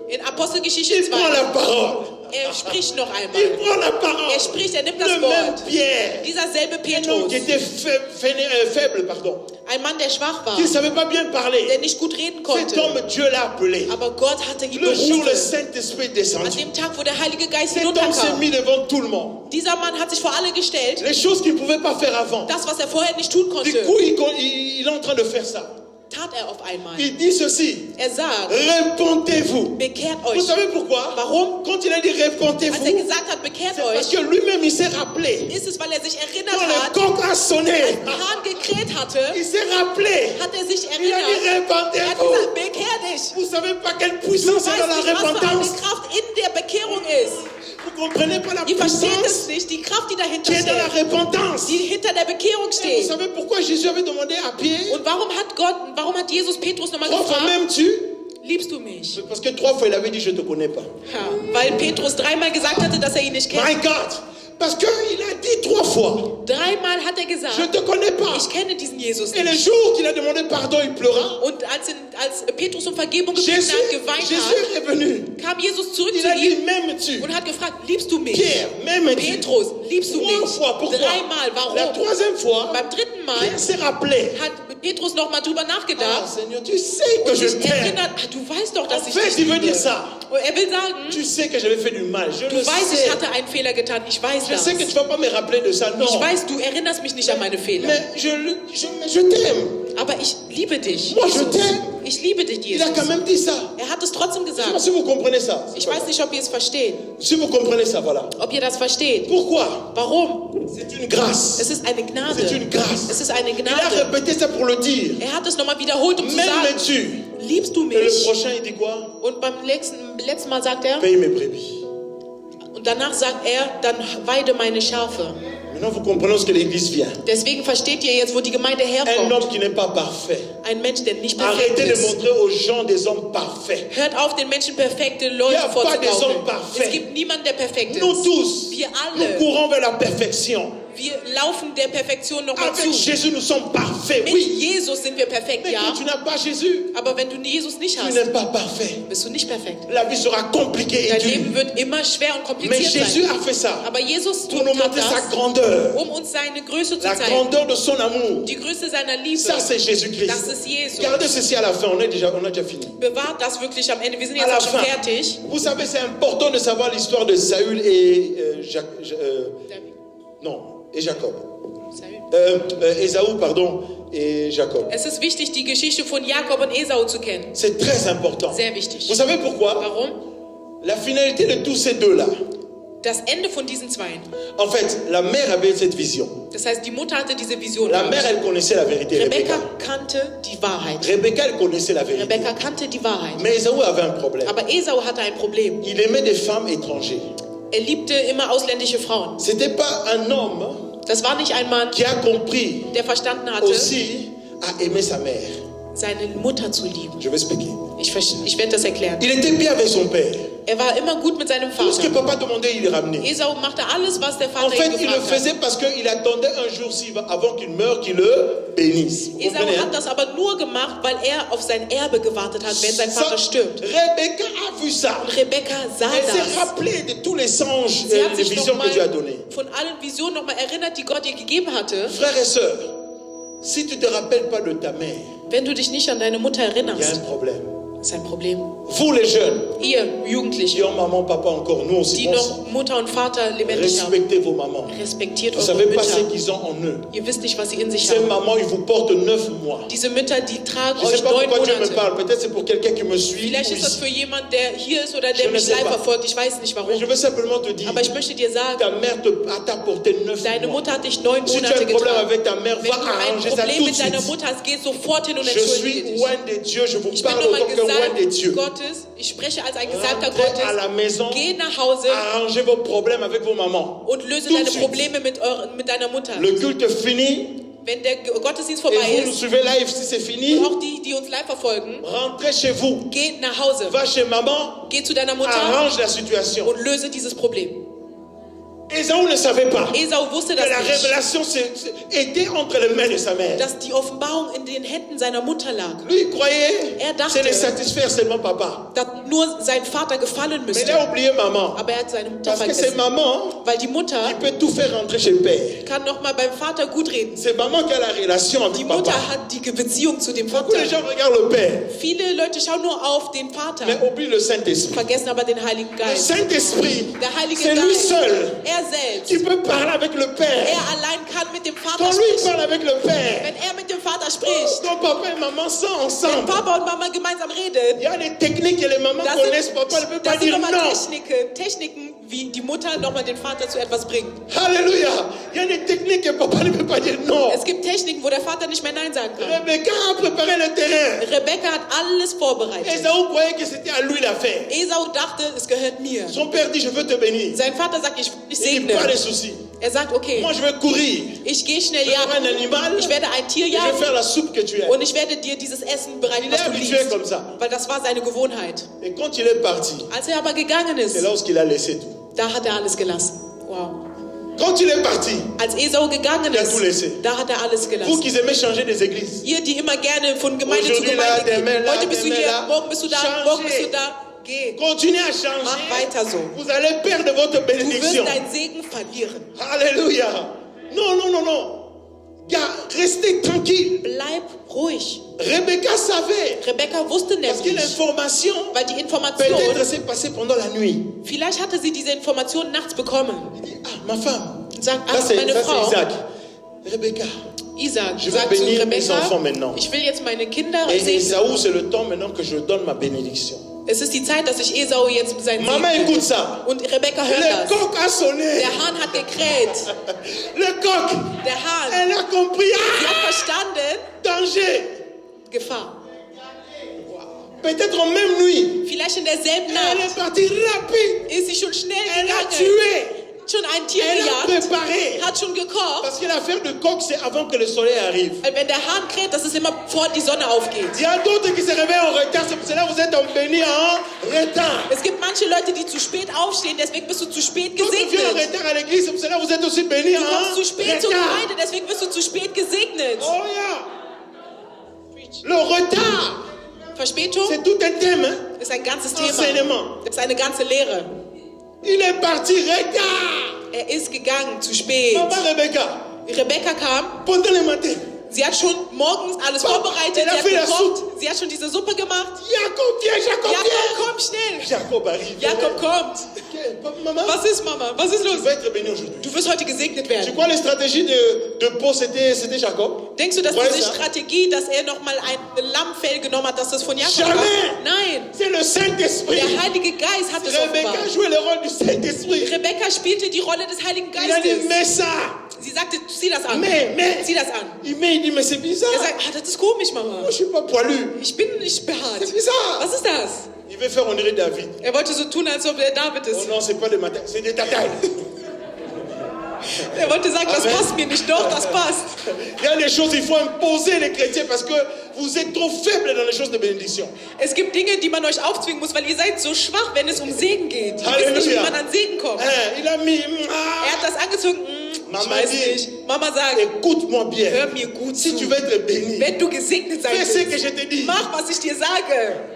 in Apostelgeschichte il prend 2, la parole. er spricht noch Il einmal. prend la parole. Er spricht, er nimmt das Le même Wort. Pierre, Dieser selbe un homme qui Petrus, était faible, pardon, ein Mann, der schwach war, qui ne savait pas bien der parler. nicht gut reden Cet konnte, homme, Dieu l'a appelé. aber Gott hatte ihn Le jour où le berufen. Saint-Esprit est An descendu, dem Tag, wo der Heilige Geist cet homme s'est hinunterkam, mis devant tout le monde. dieser Mann hat sich vor alle gestellt, Les choses qu'il ne pouvait pas faire avant. das, was er vorher nicht tun Du konnte. coup, il est en train de faire ça. tat er auf einmal. Il dit ceci, Er sagt, répentez-vous. bekehrt Vous euch. savez pourquoi? Warum? Quand il a dit Als er répentez-vous, gesagt hat, bekehrt c'est parce euch, que lui-même il s'est rappelé. ist es, weil er sich erinnert Quand le hat, coq a sonné, als der Hahn gekräht hatte, il s'est rappelé. hat er sich Il a erinnert. dit Er hat répentez-vous. gesagt, bekehr dich. Vous savez pas quelle Du puissance est weißt dans la nicht, was für eine repentance. Kraft in der Bekehrung ist. Vous comprenez pas la Ihr versteht puissance es nicht, die Kraft, die dahinter qui est dans la steht, repentance. die hinter der Bekehrung Et vous steht. savez pourquoi Jésus avait demandé à Pierre, Und warum hat Jesus Petrus nochmal 3 fois gefragt, m'aimes-tu? liebst du mich? Parce que 3 fois il avait dit je te connais pas. Ja, weil Petrus 3-mal gesagt hatte, dass er ihn nicht My kennt. God. Parce qu'il a dit 3 fois, 3-mal hat er je gesagt, te connais pas. ich kenne diesen Jesus Et le nicht. jour qu'il a demandé pardon, il pleura. Und als Petrus um Vergebung gebeten Jésus, hat, geweint Jésus hat, est revenu. kam Jesus zurück Il zu a dit ihm m'aimes-tu? und hat gefragt, liebst du mich? Pierre, m'aimes-tu? Petrus, liebst du 3 mich? fois, pourquoi? 3-mal, La warum? 3e fois, Beim 3. Mal Pierre s'est rappelé. hat Petrus nochmal drüber Ah nachgedacht Seigneur, tu sais que und je sich t'aime. erinnert, du weißt doch, dass En ich fait, dich il veut liebe. dire ça. Und er will sagen, Tu sais que j'avais fait du mal. Je du le weißt, sais. ich hatte einen Fehler getan, ich weiß Je das. sais que tu ne vas pas me rappeler de ça. Non. Ich weiß, du erinnerst mich nicht an meine Fehler. Mais je t'aime. Aber ich liebe dich. Moi, je Jesus. t'aime. Ich liebe dich, Il a Jesus. quand même dit ça. Er hat es trotzdem Je sais pas gesagt. si vous comprenez ça. Ich weiß nicht, ob ihr es versteht. Si vous comprenez ça, voilà. Ob ihr das versteht. Pourquoi? Warum? C'est une grâce. Es ist eine Gnade. C'est une grâce. Es ist eine Il a Gnade. répété ça pour le dire. Er hat es nochmal wiederholt, um zu sagen, M'aimes-tu? liebst du Et le mich? prochain, il dit quoi? Und beim letzten Mal sagt er, Paye mes brebis. und danach sagt er, dann weide meine Schafe. Maintenant, vous comprenez ce que l'Église vient. Deswegen versteht ihr jetzt, wo die Gemeinde Un herkommt. homme qui n'est pas parfait. Ein Mensch, der nicht perfekt Arrêtez de ist. montrer aux gens des hommes parfaits. Hört auf, den Menschen perfekte Il y Leute a pas des vorzugaukeln. hommes parfaits. Es gibt niemanden, der perfekt Nous ist. tous, Wir nous alle, courons vers la perfection. wir laufen der Perfektion nochmal Avec zu. Jésus, nous sommes parfaits, Mit oui. Jesus sind wir perfekt, Mais ja. quand tu n'as pas Jésus, Aber wenn du Jesus nicht tu hast, n'es pas parfait. bist du nicht perfekt. La vie sera compliquée et Dein dure. Leben wird immer schwer und Mais kompliziert Jésus sein. a fait ça Aber Jesus pour nous tat montrer sa das, grandeur, um uns seine Größe zu la zeigen. grandeur de son amour. Die Größe seiner Liebe. Ça, c'est Das Jésus-Christ. ist Jesus. Regardez ceci à la fin, on a déjà fini. Bewahrt das wirklich am Ende. Wir sind À jetzt la auch schon fin, fertig. vous savez, c'est important de savoir l'histoire de Saül et Jacob. Ésaü, pardon, et Jacob. Es ist wichtig, die Geschichte von Jakob und Esau zu kennen. C'est très important. Sehr wichtig. Vous savez pourquoi? Warum? La finalité de tous ces deux-là. Das Ende von diesen Zweien. En fait, la mère avait cette vision. Das heißt, die Mutter hatte diese Vision. La mère, elle connaissait la vérité, Rebecca Rebecca. kannte die Wahrheit. Rebecca, elle connaissait la vérité. Rebecca kannte die Wahrheit. Mais Ésaü avait un problème. Aber Esau hatte ein Problem. Il aimait des femmes étrangères. Er liebte immer ausländische Frauen. C'était pas un homme Das war nicht ein Mann, qui a compris der verstanden hatte, aussi à aimer sa mère. seine Mutter zu lieben. Je vais expliquer. Ich werde das erklären. Il était bien avec son père. Er war immer gut mit seinem Tout ce que Vater. papa demandait, il ramenait. Esau machte alles, was der En Vater fait, ihm il le gefragt hat. faisait parce qu'il attendait un jour, avant qu'il meure, qu'il le bénisse. Vous Esau comprenez, hein? hat das aber nur gemacht, weil er auf sein Erbe gewartet hat, wenn sein Vater stirbt. Rebecca a vu ça. Und Rebecca sah Elle s'est das. rappelée de tous les songes Sie et hat les sich visions que Dieu a nochmal données. von allen Visionen nochmal erinnert, die Gott ihr gegeben hatte. Frères et sœurs, si tu ne te rappelles pas de ta mère, Wenn du dich nicht an deine Mutter il y a erinnerst, un problème. ist ein Problem. Vous les jeunes, Ihr qui Jugendliche, ont maman, papa encore, nous aussi, die noch Mutter und Vater lebendig haben, respectez vos mamans. respektiert Vous ne eure savez pas ce Mütter. qu'ils ont en eux. Ihr wisst nicht, was sie in sich Ces haben. mamans, ils vous portent 9 mois. Diese Mütter, die tragen Je ne sais euch pas 9 pourquoi Dieu me Monate. parle. Peut-être c'est pour quelqu'un qui me suit. Vielleicht ou ist das ici. für jemanden, der hier ist oder Je der ne mich sais live pas. verfolgt. Ich weiß nicht Mais warum. je veux simplement te dire, Aber ich möchte dir sagen, ta mère t'a porté 9 deine mois. Mutter hat dich 9 Si tu as Monate un problème getragen. avec ta mère, Wenn va du ein arranger ça Problem tout de mit deiner suite. Mutter hast, geh sofort hin und Je entschuldige suis dich. loin de Dieu, je vous Ich bin parle nur mal autant que loin de Gesalbter Dieu. Gottes. Ich spreche als ein Gesalbter Rentrez à la Gottes. maison, Geh nach Hause arrangez vos problèmes avec vos mamans. und löse Tout de deine suite. Probleme mit deiner Mutter. Le culte finit, Wenn der Gottesdienst et vorbei vous nous ist, suivez live si c'est fini, und auch die uns live verfolgen, rentrez chez vous, geh nach Hause. va chez maman, Geh zu deiner Mutter arrange la situation. und löse dieses Problem. Ésaü ne savait pas Esau wusste que das la nicht, révélation était entre les mains de sa mère. dass die Offenbarung in den Händen seiner Mutter lag. Lui, il croyait Er dachte, c'est de satisfaire seulement papa. dass nur sein Vater gefallen Mais il müsste. a oublié maman. Aber er hat seine Mutter Parce que c'est vergessen. maman Weil die Mutter qui peut tout faire rentrer chez le père. kann noch mal beim Vater gut reden. C'est maman qui a la relation Die avec Mutter papa. hat die Beziehung zu dem Beaucoup de Vater. gens regardent le père, Viele Leute schauen nur auf den Vater, mais oublient le Saint-Esprit. vergessen aber den Heiligen Le Geist. Saint-Esprit, Der Heilige c'est lui Geist, seul er selbst. Tu peux parler avec le Père. Er allein kann mit dem Vater Quand lui sprechen. parle avec le Père, Wenn er mit dem Vater spricht, ton papa et maman sont wenn ensemble. Papa und Mama gemeinsam reden, Il y a des techniques que les mamans das connaissent. Papa ne peut pas sind dire nochmal non. Techniken, wie die Mutter nochmal den Vater zu etwas bringt. Alléluia. Il y a des techniques que papa ne peut pas dire non. Es gibt Techniken, wo der Vater nicht mehr Nein sagen kann. Rebecca a préparé le terrain. Rebecca hat alles vorbereitet. Esaü croyait que c'était à lui l'affaire. Esau dachte, es gehört mir. Son père dit, je veux te bénir. Sein Vater sagt, ich will dich Il dit, pas de segnen. soucis. Er sagt, okay, Moi, je vais courir. ich gehe schnell Je prends un jagen. animal. Ich werde ein Tier Et je vais faire jagen la soupe que tu aimes. und ich werde dir dieses Essen bereiten, Il est was du habitué comme liebst. ça. Weil das war seine Gewohnheit. Et quand il est parti, Als er aber gegangen c'est ist, là où il a laissé tout. da hat er alles gelassen. Wow. Quand il est parti, Als Esau gegangen Il a tout laissé. ist, da hat er alles vous gelassen. qui aimez changer des églises, Ihr, die immer gerne von Gemeinde zu Aujourd'hui là, Gemeinde demain gehen. là, Heute bist du demain hier, là. morgen bist du da, Changez. morgen bist du da. Geh. continuez à changer. Mach weiter so. Vous allez perdre votre Du wirst bénédiction. deinen Segen verlieren. Alléluia. Non, non, non, non. Restez tranquille. Bleib ruhig. Rebecca savait. Rebecca wusste Parce que nämlich, l'information, weil die peut-être Information, s'est passée pendant la nuit. vielleicht hatte sie diese Information nachts bekommen. Il dit, ah, ma femme. Und sagt, Ça, ach, c'est meine Frau, Isaac. Rebecca. Isaac, Je vais sagt zu bénir mes enfants Rebecca, maintenant. ich will jetzt meine Kinder Et segnen. Esaü, c'est le temps maintenant que je donne ma bénédiction. Es ist die Zeit, dass ich Esau jetzt seinen Maman Segen écoute gebe. ça. Und Rebecca hört Le das. coq a sonné. Der Hahn hat gekräht. Le coq. Der Hahn. Elle a compris. Sie hat Ah, verstanden, danger. Gefahr. Peut-être en même nuit. Vielleicht in derselben Elle Nacht est partie rapide. ist sie schon schnell Elle a gegangen. tué. Schon ein Tier Elle a gejagt, préparé. hat schon gekocht. Parce que l'affaire de coq, c'est avant que le soleil arrive. Weil wenn der Hahn kräht, das ist immer bevor die Sonne aufgeht. Il y a d'autres qui se réveillent en retard. C'est pour cela que vous êtes bénis en retard. Es gibt manche Leute, die zu spät aufstehen, deswegen bist du zu spät Quand tu viens en gesegnet. retard à l'église, c'est pour cela que vous êtes aussi bénis Du kommst en zu spät zur retard. Gemeinde, deswegen wirst du zu spät gesegnet. Oh yeah. Le retard, Verspätung c'est tout un thème. Hein? ist ein ganzes Thema. Enseignement. Das ist eine ganze Lehre. Il est parti retard. Er ist gegangen, zu spät. Maman Rebecca, Rebecca kam, pendant le matin, sie hat schon morgens alles Papa, vorbereitet, elle a sie fait la hat gekocht, sie hat schon diese Suppe gemacht. Jacob viens, Jacob Jakob, viens. komm schnell. Jacob arrive. Jakob kommt. Ok, papa, maman, Was ist, Mama? Was ist tu los? vas être béni aujourd'hui. Du wirst heute gesegnet Tu werden. crois la stratégie de Paul, c'était Jacob? Denkst du, dass Ouais, diese ça. Strategie, dass er nochmal ein Lammfell genommen hat, dass das von Jakob Jamais. war? Nein. C'est le Saint-Esprit. Der Heilige Geist hat es Rebecca offenbart. jouait le rôle du Saint-Esprit. Rebecca spielte die Rolle des Heiligen Il a dit, Geistes. mais ça. Sie sagte, zieh das an. Mais. Zieh das an. Il dit, mais c'est bizarre. Er sagt, ah, das ist komisch, Mama. Moi, je suis pas poilu. Ich bin nicht behaart. C'est bizarre. Was ist das? Il veut faire honorer David. Er wollte so tun, als ob er David Oh ist. non, c'est pas de ma taille, c'est de ta taille. Er wollte sagen, das Amen. passt mir nicht. Doch, das passt. Il y a des choses, il faut imposer les chrétiens parce que vous êtes trop faibles dans les choses de bénédiction. Es gibt Dinge, die man euch aufzwingen muss, weil ihr seid so schwach, wenn es um Segen geht. Ihr wisst Halleluja. nicht, wie man an Segen kommt. Il a mis. Er hat das angezogen. Ich Mama weiß dit, nicht. Mama sagt, écoute-moi bien. hör mir gut Si tu zu. veux être béni, Wenn du gesegnet sein fais ce que willst, je te dis. mach, was ich dir sage.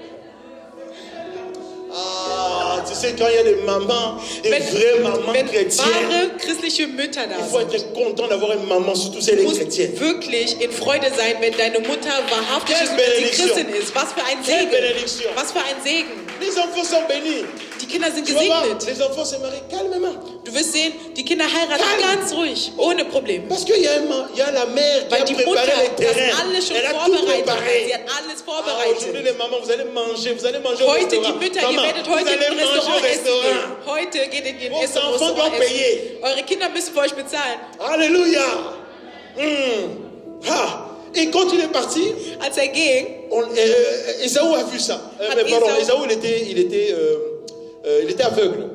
Ah, tu sais, quand il y a des mamans, des vraies mamans wenn chrétiennes, wahre christliche Mütter da il faut sind, être content d'avoir une maman, surtout si elle du est musst chrétienne. wirklich in Freude sein, wenn deine Mutter wahrhaftig ist und wenn sie Benediction. Christin ist. Was für ein Quelle Segen. bénédiction. Was für ein Segen. Les enfants sont bénis. Die Kinder sind Tu vas voir, gesegnet. les enfants se marient calmement. Du wirst sehen, die Kinder heiraten Calme. ganz ruhig, ohne Problem. Parce qu'il y a la mère qui Weil a die Mutter préparé les das terrains. alles schon Elle a tout vorbereitet hat. préparé. Sie hat alles Ah, aujourd'hui, vorbereitet. les mamans, vous allez manger au Heute, die restaurant. Mütter, Comment? ihr werdet Vous heute allez im manger au Restaurant essen restaurant. gehen. Heute geht in den Vos Essen enfants Restaurant doivent essen. payer. Eure Kinder müssen für euch bezahlen. Alléluia. Ah. Et quand il est parti, Als er ging, Esaü a vu ça. Ah, Mais pardon, Esaü- Esaü, il était aveugle.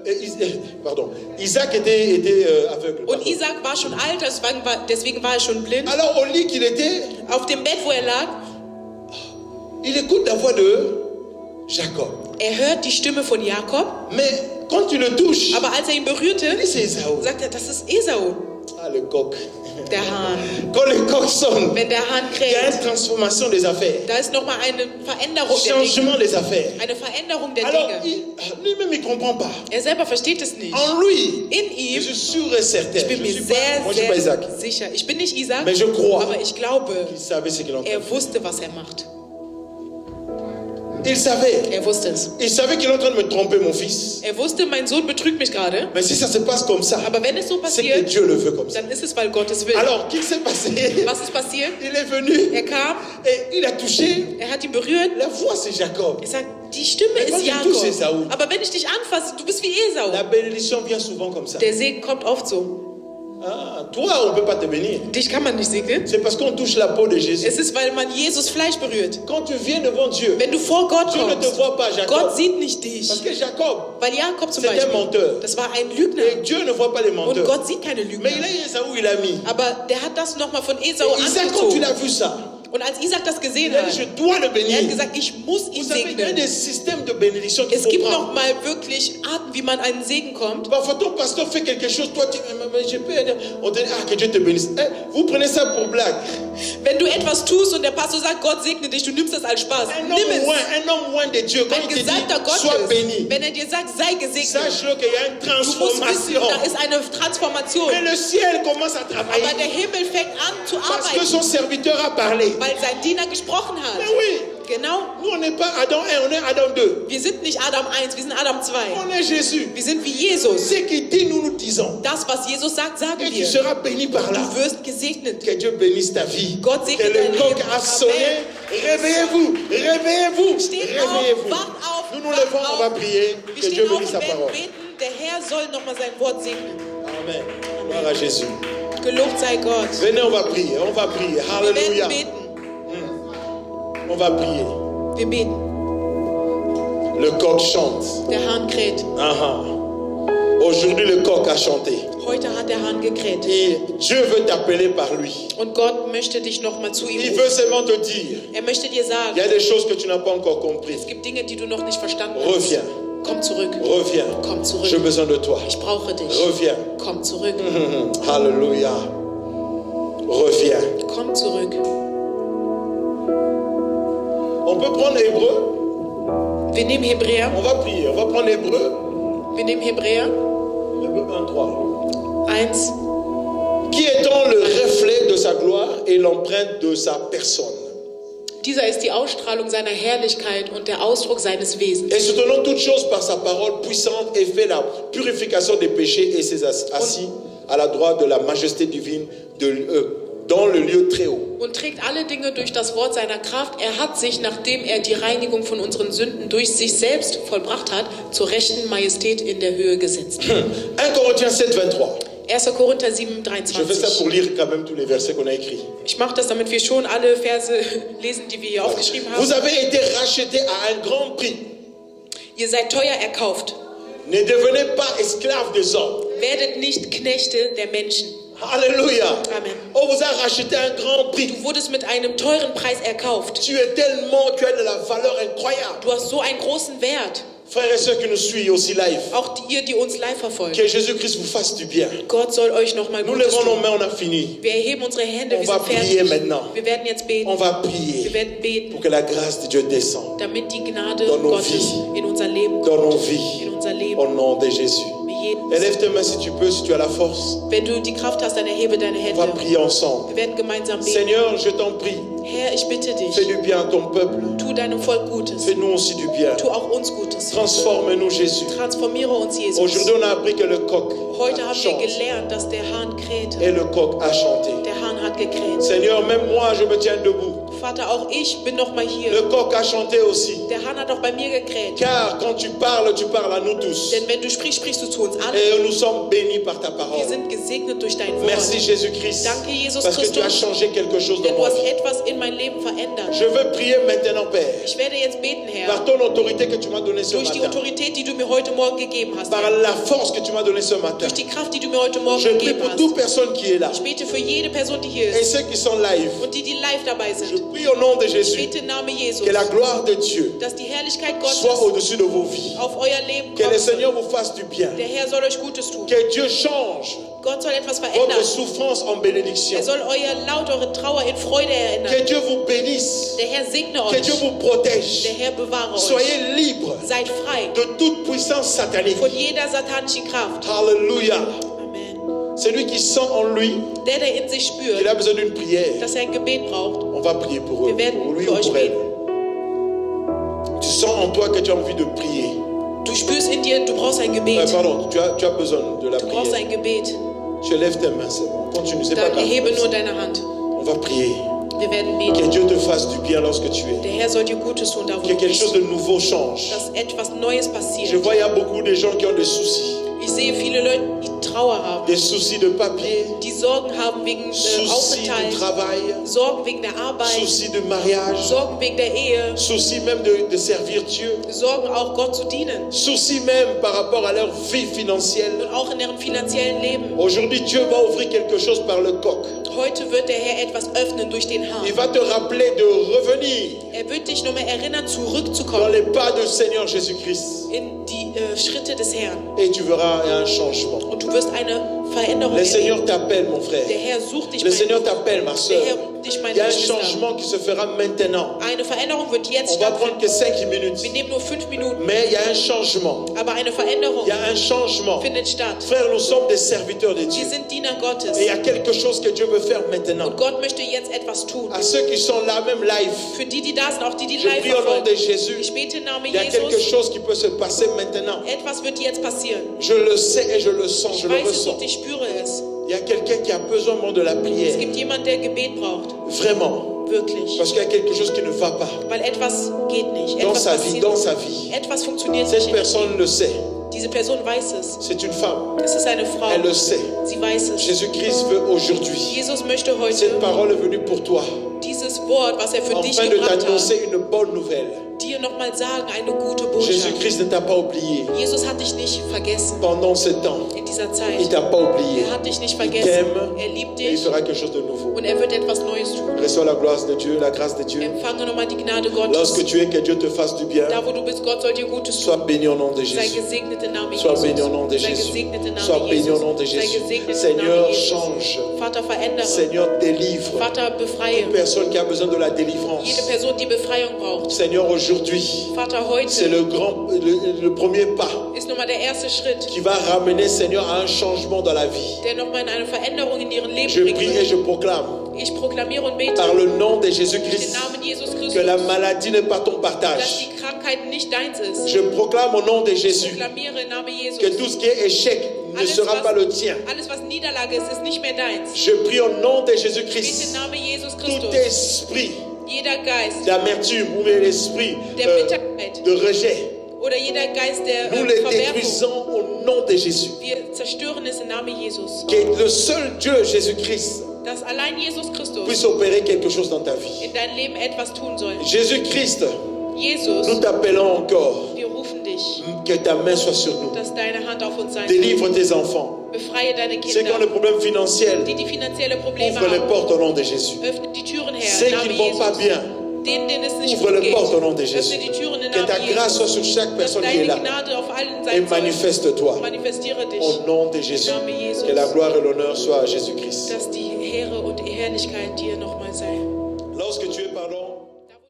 Isaac. Pardon. Isaac était aveugle. Und pardon. Isaac war schon alt, deswegen war er schon blind. Alors au lit qu'il était, Auf dem Bett, wo er lag, il écoute la voix de Jacob. er hört die Stimme von Jakob, Mais quand tu le touches, aber als er ihn berührte, c'est Esaü. sagt er, das ist Esau, Ah, le coq. der Hahn. Quand le coq sonne, Wenn der Hahn il y a une kräht, transformation des affaires. da ist nochmal eine Veränderung der Dinge. Changement des affaires. Eine Veränderung der Alors, Dinge. lui-même, il ne comprend pas. Er selber versteht es nicht. En lui, In je ihm, suis sûr et certain. ich bin mir Moi, je suis sehr, pas Isaac. sehr sicher. Ich bin nicht Isaac, Mais je crois aber ich glaube, qu'il savait ce qu'il entendait. er wusste, was er macht. Il savait. Er wusste es. Il savait qu'il est en train de me tromper, mon fils. Er wusste, mein Sohn betrügt mich gerade. Mais si ça se passe comme ça, Aber wenn es so c'est que passiert, Dieu le veut comme ça. dann ist es, weil Gott es will. Alors, qu'est-ce qui s'est passé? Was ist passiert? Il est venu Er kam, et il a touché. er hat ihn berührt. La voix, c'est Jacob. Er sagt, die Stimme Mais quand ist tu touches Esau. Jakob. Aber wenn ich dich anfasse, du bist wie Esau. La bénédiction vient souvent comme ça. Der Segen kommt oft so. Ah, toi, on ne peut pas te bénir. Dich kann man nicht segnen. C'est parce qu'on touche la peau de Jésus. Es ist, weil man Jesus Fleisch berührt. Quand tu viens devant Dieu, Wenn du vor Gott Dieu ne te kommst, voit pas, Jacob. Gott sieht nicht Parce dich. que Jacob, Weil Jakob zum c'est un Beispiel, menteur. das war ein Lügner. Et Dieu ne voit pas les Und menteurs. Gott sieht keine Mais Lügner. il a Esaü, il a mis. Aber der hat das nochmal von Esau Et Isaac, quand il angezogen. a vu ça, Und als Isaac das gesehen il a dit, je hat, dois le er hat bénir. gesagt, ich muss ihn Vous savez, il y a segnen. des systèmes de bénédiction qu'il Es faut gibt prendre. nochmal wirklich Arten, wie man einen Segen kommt. Parfois, ton pasteur fait quelque chose, toi, tu mais je peux. On te dit, ah, que Dieu te bénisse. Eh, vous prenez ça pour blague. Wenn du etwas tust und der Pastor sagt, Gott segne dich, du nimmst das als Spaß. Un Nimm es. homme loin de Dieu, quand Ein il te Gesandter dit, sois Gottes, béni, wenn er dir sagt, sei gesegnet, sache-le qu'il y a une du musst wissen, transformation. da ist eine Transformation. Mais le ciel commence à travailler. Aber der Himmel fängt an zu Parce que arbeiten, son serviteur a parlé. weil sein Diener gesprochen hat. Mais oui, Genau. nous on n'est pas Adam 1, on est Adam 2. Wir sind nicht Adam 1, wir sind Adam 2. On est Jésus. Wir sind wie Jesus. Ce qu'il dit, nous disons. Das, was Jesus sagt, sagen Et tu wir. seras béni par là. Du wirst gesegnet. Que Dieu bénisse ta vie. Gott Que segne le dein coq Leben. a sonné. Réveillez-vous. Réveillez-vous. Steht Réveillez-vous. auf, wacht auf, Nous nous wacht levons, on va auf. prier. Wir Que Dieu stehen auf bénisse und sa werden parole. beten. Der Herr soll nochmal sein Wort segnen. Amen. Gloire à Jésus. Gelobt sei Gott. Venez, on va prier. On va prier. Wir werden Alléluia. beten. On va prier. Wir beten. Le coq chante. Der Hahn kräht. Aujourd'hui, le coq a chanté. Heute hat der Hahn gekräht. Et Dieu veut t'appeler par lui. Und Gott möchte dich nochmal zu ihm Il rufen. veut seulement te dire, Er möchte dir il y sagen, a des choses que tu n'as pas encore comprises. es gibt Dinge, die du noch nicht verstanden hast. Reviens, Komm zurück. reviens. Komm zurück. J'ai besoin de toi. Ich brauche dich. Reviens. Komm zurück. Alléluia. Reviens. Komm zurück. On peut prendre Hébreu. Wir nehmen Hebräer. On va prier. On va prendre Hébreu. Wir nehmen Hebräer Hébreu 23. 1. Qui étant le reflet de sa gloire et l'empreinte de sa personne. Dieser ist die Ausstrahlung seiner Herrlichkeit und der Ausdruck seines Wesens. Et soutenant toutes choses par sa parole puissante et fait la purification des péchés et s'est assis à la droite de la majesté divine dans le lieu très haut. Und trägt alle Dinge durch das Wort seiner Kraft. Er hat sich, nachdem er die Reinigung von unseren Sünden durch sich selbst vollbracht hat, zur rechten Majestät in der Höhe gesetzt. 1 Corinthiens 7, 23. 1. Korinther 7, Je fais ça 23. pour lire quand même tous les versets qu'on a écrits. Ich mache das, damit wir schon alle Verse lesen, die wir hier aufgeschrieben Vous haben. avez été rachetés à un grand prix. Ihr seid teuer erkauft. Ne devenez pas esclaves des hommes. Werdet nicht Knechte der Menschen. Alléluia. Amen. On vous a racheté à un grand prix. Du wurdest mit einem teuren Preis erkauft. Tu as de la valeur incroyable. Du hast so einen großen Wert. Frères et sœurs qui nous suivent aussi live, Auch ihr, die uns live verfolgen. que Jésus-Christ vous fasse du bien. Gott soll euch nochmal Nous Gutes levons nos tun. mains, on a fini. Wir erheben unsere Hände, On wir va sind prier fertig. maintenant. Wir werden jetzt beten. On va Wir prier werden beten, pour que la grâce de Dieu descende damit die Gnade Dans nos Gottes vies. in unser Leben dans nos kommt. vies. In unser Leben. Au nom de Jésus. Wir Élève tes mains si tu peux, si tu as la force. Wenn du die Kraft hast, dann erhebe deine On va Hände. prier ensemble. Wir werden gemeinsam beten. Seigneur, je t'en prie, Herr, ich bitte fais dich, du bien à ton peuple. tu deinem Volk Gutes. Fais-nous aussi du bien. Tu auch uns Gutes. Transforme-nous, Jésus. Transformiere uns, Jesus. Aujourd'hui, on a appris que le coq Heute haben wir chante gelernt, dass der Hahn krähte. et le coq a chanté. Der Hahn hat gekräht. Seigneur, même moi, je me tiens debout. Vater, auch ich bin noch mal Le hier. coq a chanté aussi. Der Hahn hat auch bei mir gekräht. Car quand tu parles à nous tous. Denn wenn du sprichst, sprichst du zu uns alle. Et nous sommes bénis par ta Wir parole. sind gesegnet durch dein Wort. Merci Jésus-Christ. Danke, Jesus Parce que tu as Christus. changé quelque chose dans Denn du moi. hast etwas in mein Leben verändert. Je veux prier maintenant, Père. Ich werde jetzt beten, Herr, Par ton autorité que tu m'as donnée ce durch die matin. Autorität, die du mir heute Morgen gegeben hast. Par Herr. la force que tu m'as donnée ce matin. Durch die Kraft, die du mir heute Morgen Je prie gegeben pour hast. toute personne qui est là. Ich bete für jede Person, die hier Et ist ceux qui sont live. und die, die live dabei Je sind. prie au nom de Ich Jésus. bete im Namen Jesus, Que la gloire de Dieu dass die Herrlichkeit soit Gottes au-dessus de vos vies. auf euer Leben Que le kommt. Seigneur vous fasse du bien. Der Herr soll euch Gutes tun. Que Dieu change Gott soll etwas votre verändern. souffrance en bénédiction. Er soll euer Laut, eure Trauer in Freude erinnern. Que Dieu vous bénisse. Der Herr segne Que euch. Dieu vous protège. Der Herr bewahre euch. Soyez libres Seid frei de toute puissance satanique. von jeder satanischen Kraft. Alléluia. Amen. Celui qui sent en lui Der in sich qu'il spürt, a besoin d'une prière, dass er ein Gebet braucht, on va prier pour eux, wir werden pour lui für ou euch pour elle. beten. Tu sens en toi que tu as envie de prier. Du spürst in dir, du brauchst ein Gebet. Pardon, tu as besoin de la Du brauchst prière. ein Gebet. Tu lèves tes mains, c'est bon. Continue, c'est pas Dann erhebe grave. nur deine Hand. On va prier. Wir werden Que beten. Dieu te fasse du bien lorsque tu es. Der Herr soll dir Gutes tun, da wo Que du quelque bist. chose de nouveau change. Dass etwas Neues Je passiert. vois, il y a beaucoup de gens qui ont des soucis. Ich sehe viele Leute, die Trauer haben. Des soucis de papier, Die Sorgen haben wegen soucis du Aufenthalt. travail, Sorgen wegen der Arbeit. soucis de mariage, Sorgen wegen der Ehe. soucis même de servir Dieu, Sorgen auch Gott zu dienen. soucis même par rapport à leur vie financière. Und auch in ihrem finanziellen Leben. Aujourd'hui, Dieu va ouvrir quelque chose par le coq. Heute wird der Herr etwas öffnen durch den Hahn. Il va te rappeler de revenir Er wird dich nochmal erinnern, dans zurückzukommen les pas du Seigneur Jésus-Christ. in die Schritte des Herrn. Et tu verras un changement. Und du wirst eine Veränderung Le erleben. Seigneur t'appelle, mon frère. Der Herr sucht dich, Le mein Seigneur t'appelle, ma soeur. Der Herr ruft dich, meine Il y a un Geschwister. changement qui se fera maintenant. Eine Veränderung wird jetzt On va prendre stattfinden. que 5 minutes. Wir nehmen nur 5 Minuten, Mais il y a un changement. aber eine Veränderung Il y a un changement. findet statt. Frère, nous sommes des serviteurs de Wir Dieu. sind Diener Gottes. Et il y a quelque chose que Dieu veut faire maintenant. Und Gott möchte jetzt etwas tun. À ceux qui sont là, même live, Für die, die da sind, auch die, die je live prie au nom de verfolgen. Jésus. Ich bete im Namen Il y a quelque Jesus. chose qui peut se passer maintenant. Etwas wird jetzt passieren. Je le sais et je le sens, Ich je le weiß es ressens. und ich spüre es. Il y a quelqu'un qui a besoin vraiment de la Es prière. gibt jemanden, der Gebet braucht. Vraiment. Wirklich. Parce qu'il y a quelque chose qui ne va pas Weil etwas geht nicht. dans Etwas sa vie, passiert dans nicht. sa vie. Etwas funktioniert Cette nicht. personne le sait. Diese Person weiß es. C'est une femme. Es ist eine Frau. Elle le sait. Sie weiß es. Jésus-Christ veut aujourd'hui. Jesus möchte heute Cette parole est venue pour toi. dieses Wort, was er für dich Afin de gebracht hat, t'annoncer une bonne nouvelle. dir nochmal sagen, eine gute Botschaft. Jésus-Christ ne t'a pas oublié Jesus hat dich nicht vergessen pendant ce temps. in dieser Il Zeit. t'a pas oublié. Er hat dich nicht Il vergessen. t'aime Er liebt et il dich fera quelque chose de nouveau. und er wird etwas Neues tun. Reçois la gloire de Dieu, la grâce de Dieu. Empfange nochmal die Gnade Lorsque Gottes. tu es, que Dieu te fasse du bien. Da, wo du bist, Gott soll dir Gutes Sois tun. béni au nom de Sei Jésus. gesegnet im Namen Sois béni au Jesus. nom de Sei Jésus. gesegnet im Sois Namen béni au nom Jesus. de Sei Jésus. gesegnet im Seigneur, Namen Jesus. change. Vater, verändere. Seigneur, délivre. Vater, befreie. Toute personne qui a besoin de la Jede délivrance. Person, die Befreiung braucht. Seigneur, aujourd'hui, Vater, c'est heute le premier pas ist nochmal der erste Schritt, qui va ramener, Seigneur, à un changement dans la vie. der nochmal in eine Veränderung in ihren Leben Je bringen prie et wird. je proclame, Ich proklamiere und bete par le nom de durch den Jésus-Christ, Namen Jesus que Christus, la maladie n'est pas ton dass partage. die Krankheit nicht deins ist. Je proclame au nom de Ich Jésus proklamiere im Namen Jesus. que tout ce qui est échec ne sera pas le tien. Alles, was Niederlage ist, ist nicht mehr deins. Je prie au nom de Ich bete im Jésus-Christ, Namen Jesus tout Christus. esprit Jeder Geist d'amertume ou bien l'esprit der Bitterkeit de rejet, oder jeder Geist der nous les Verwerfung, détruisons au nom de Jésus. wir zerstören es im Namen Jesus. Que le seul Dieu, Jésus-Christ, Dass allein Jesus Christus puisse opérer quelque chose dans ta vie. in dein Leben etwas tun soll. Jésus-Christ, Jesus, nous t'appelons encore. wir rufen dich, Que ta main soit sur nous. dass deine Hand auf uns sein soll. Délivre tes enfants. Befreie deine Ceux qui ont Kinder, des problèmes financiers, die finanzielle Probleme ouvre les haben. portes au nom de Jésus. Öffne die Türen, Herr, Ceux im qui Namen ne vont pas Jesus. bien, Denen es nicht ouvre gut les geht, portes au nom de Jésus. öffne die Türen im Que ta Namen grâce soit Jesus. sur chaque Dass personne qui est deine là. Gnade auf allen Et sein soll. manifeste-toi Manifestiere dich, au nom de Jésus. Que la gloire et l'honneur soient à Jésus-Christ. dass die Ehre und die Herrlichkeit dir nochmal sei.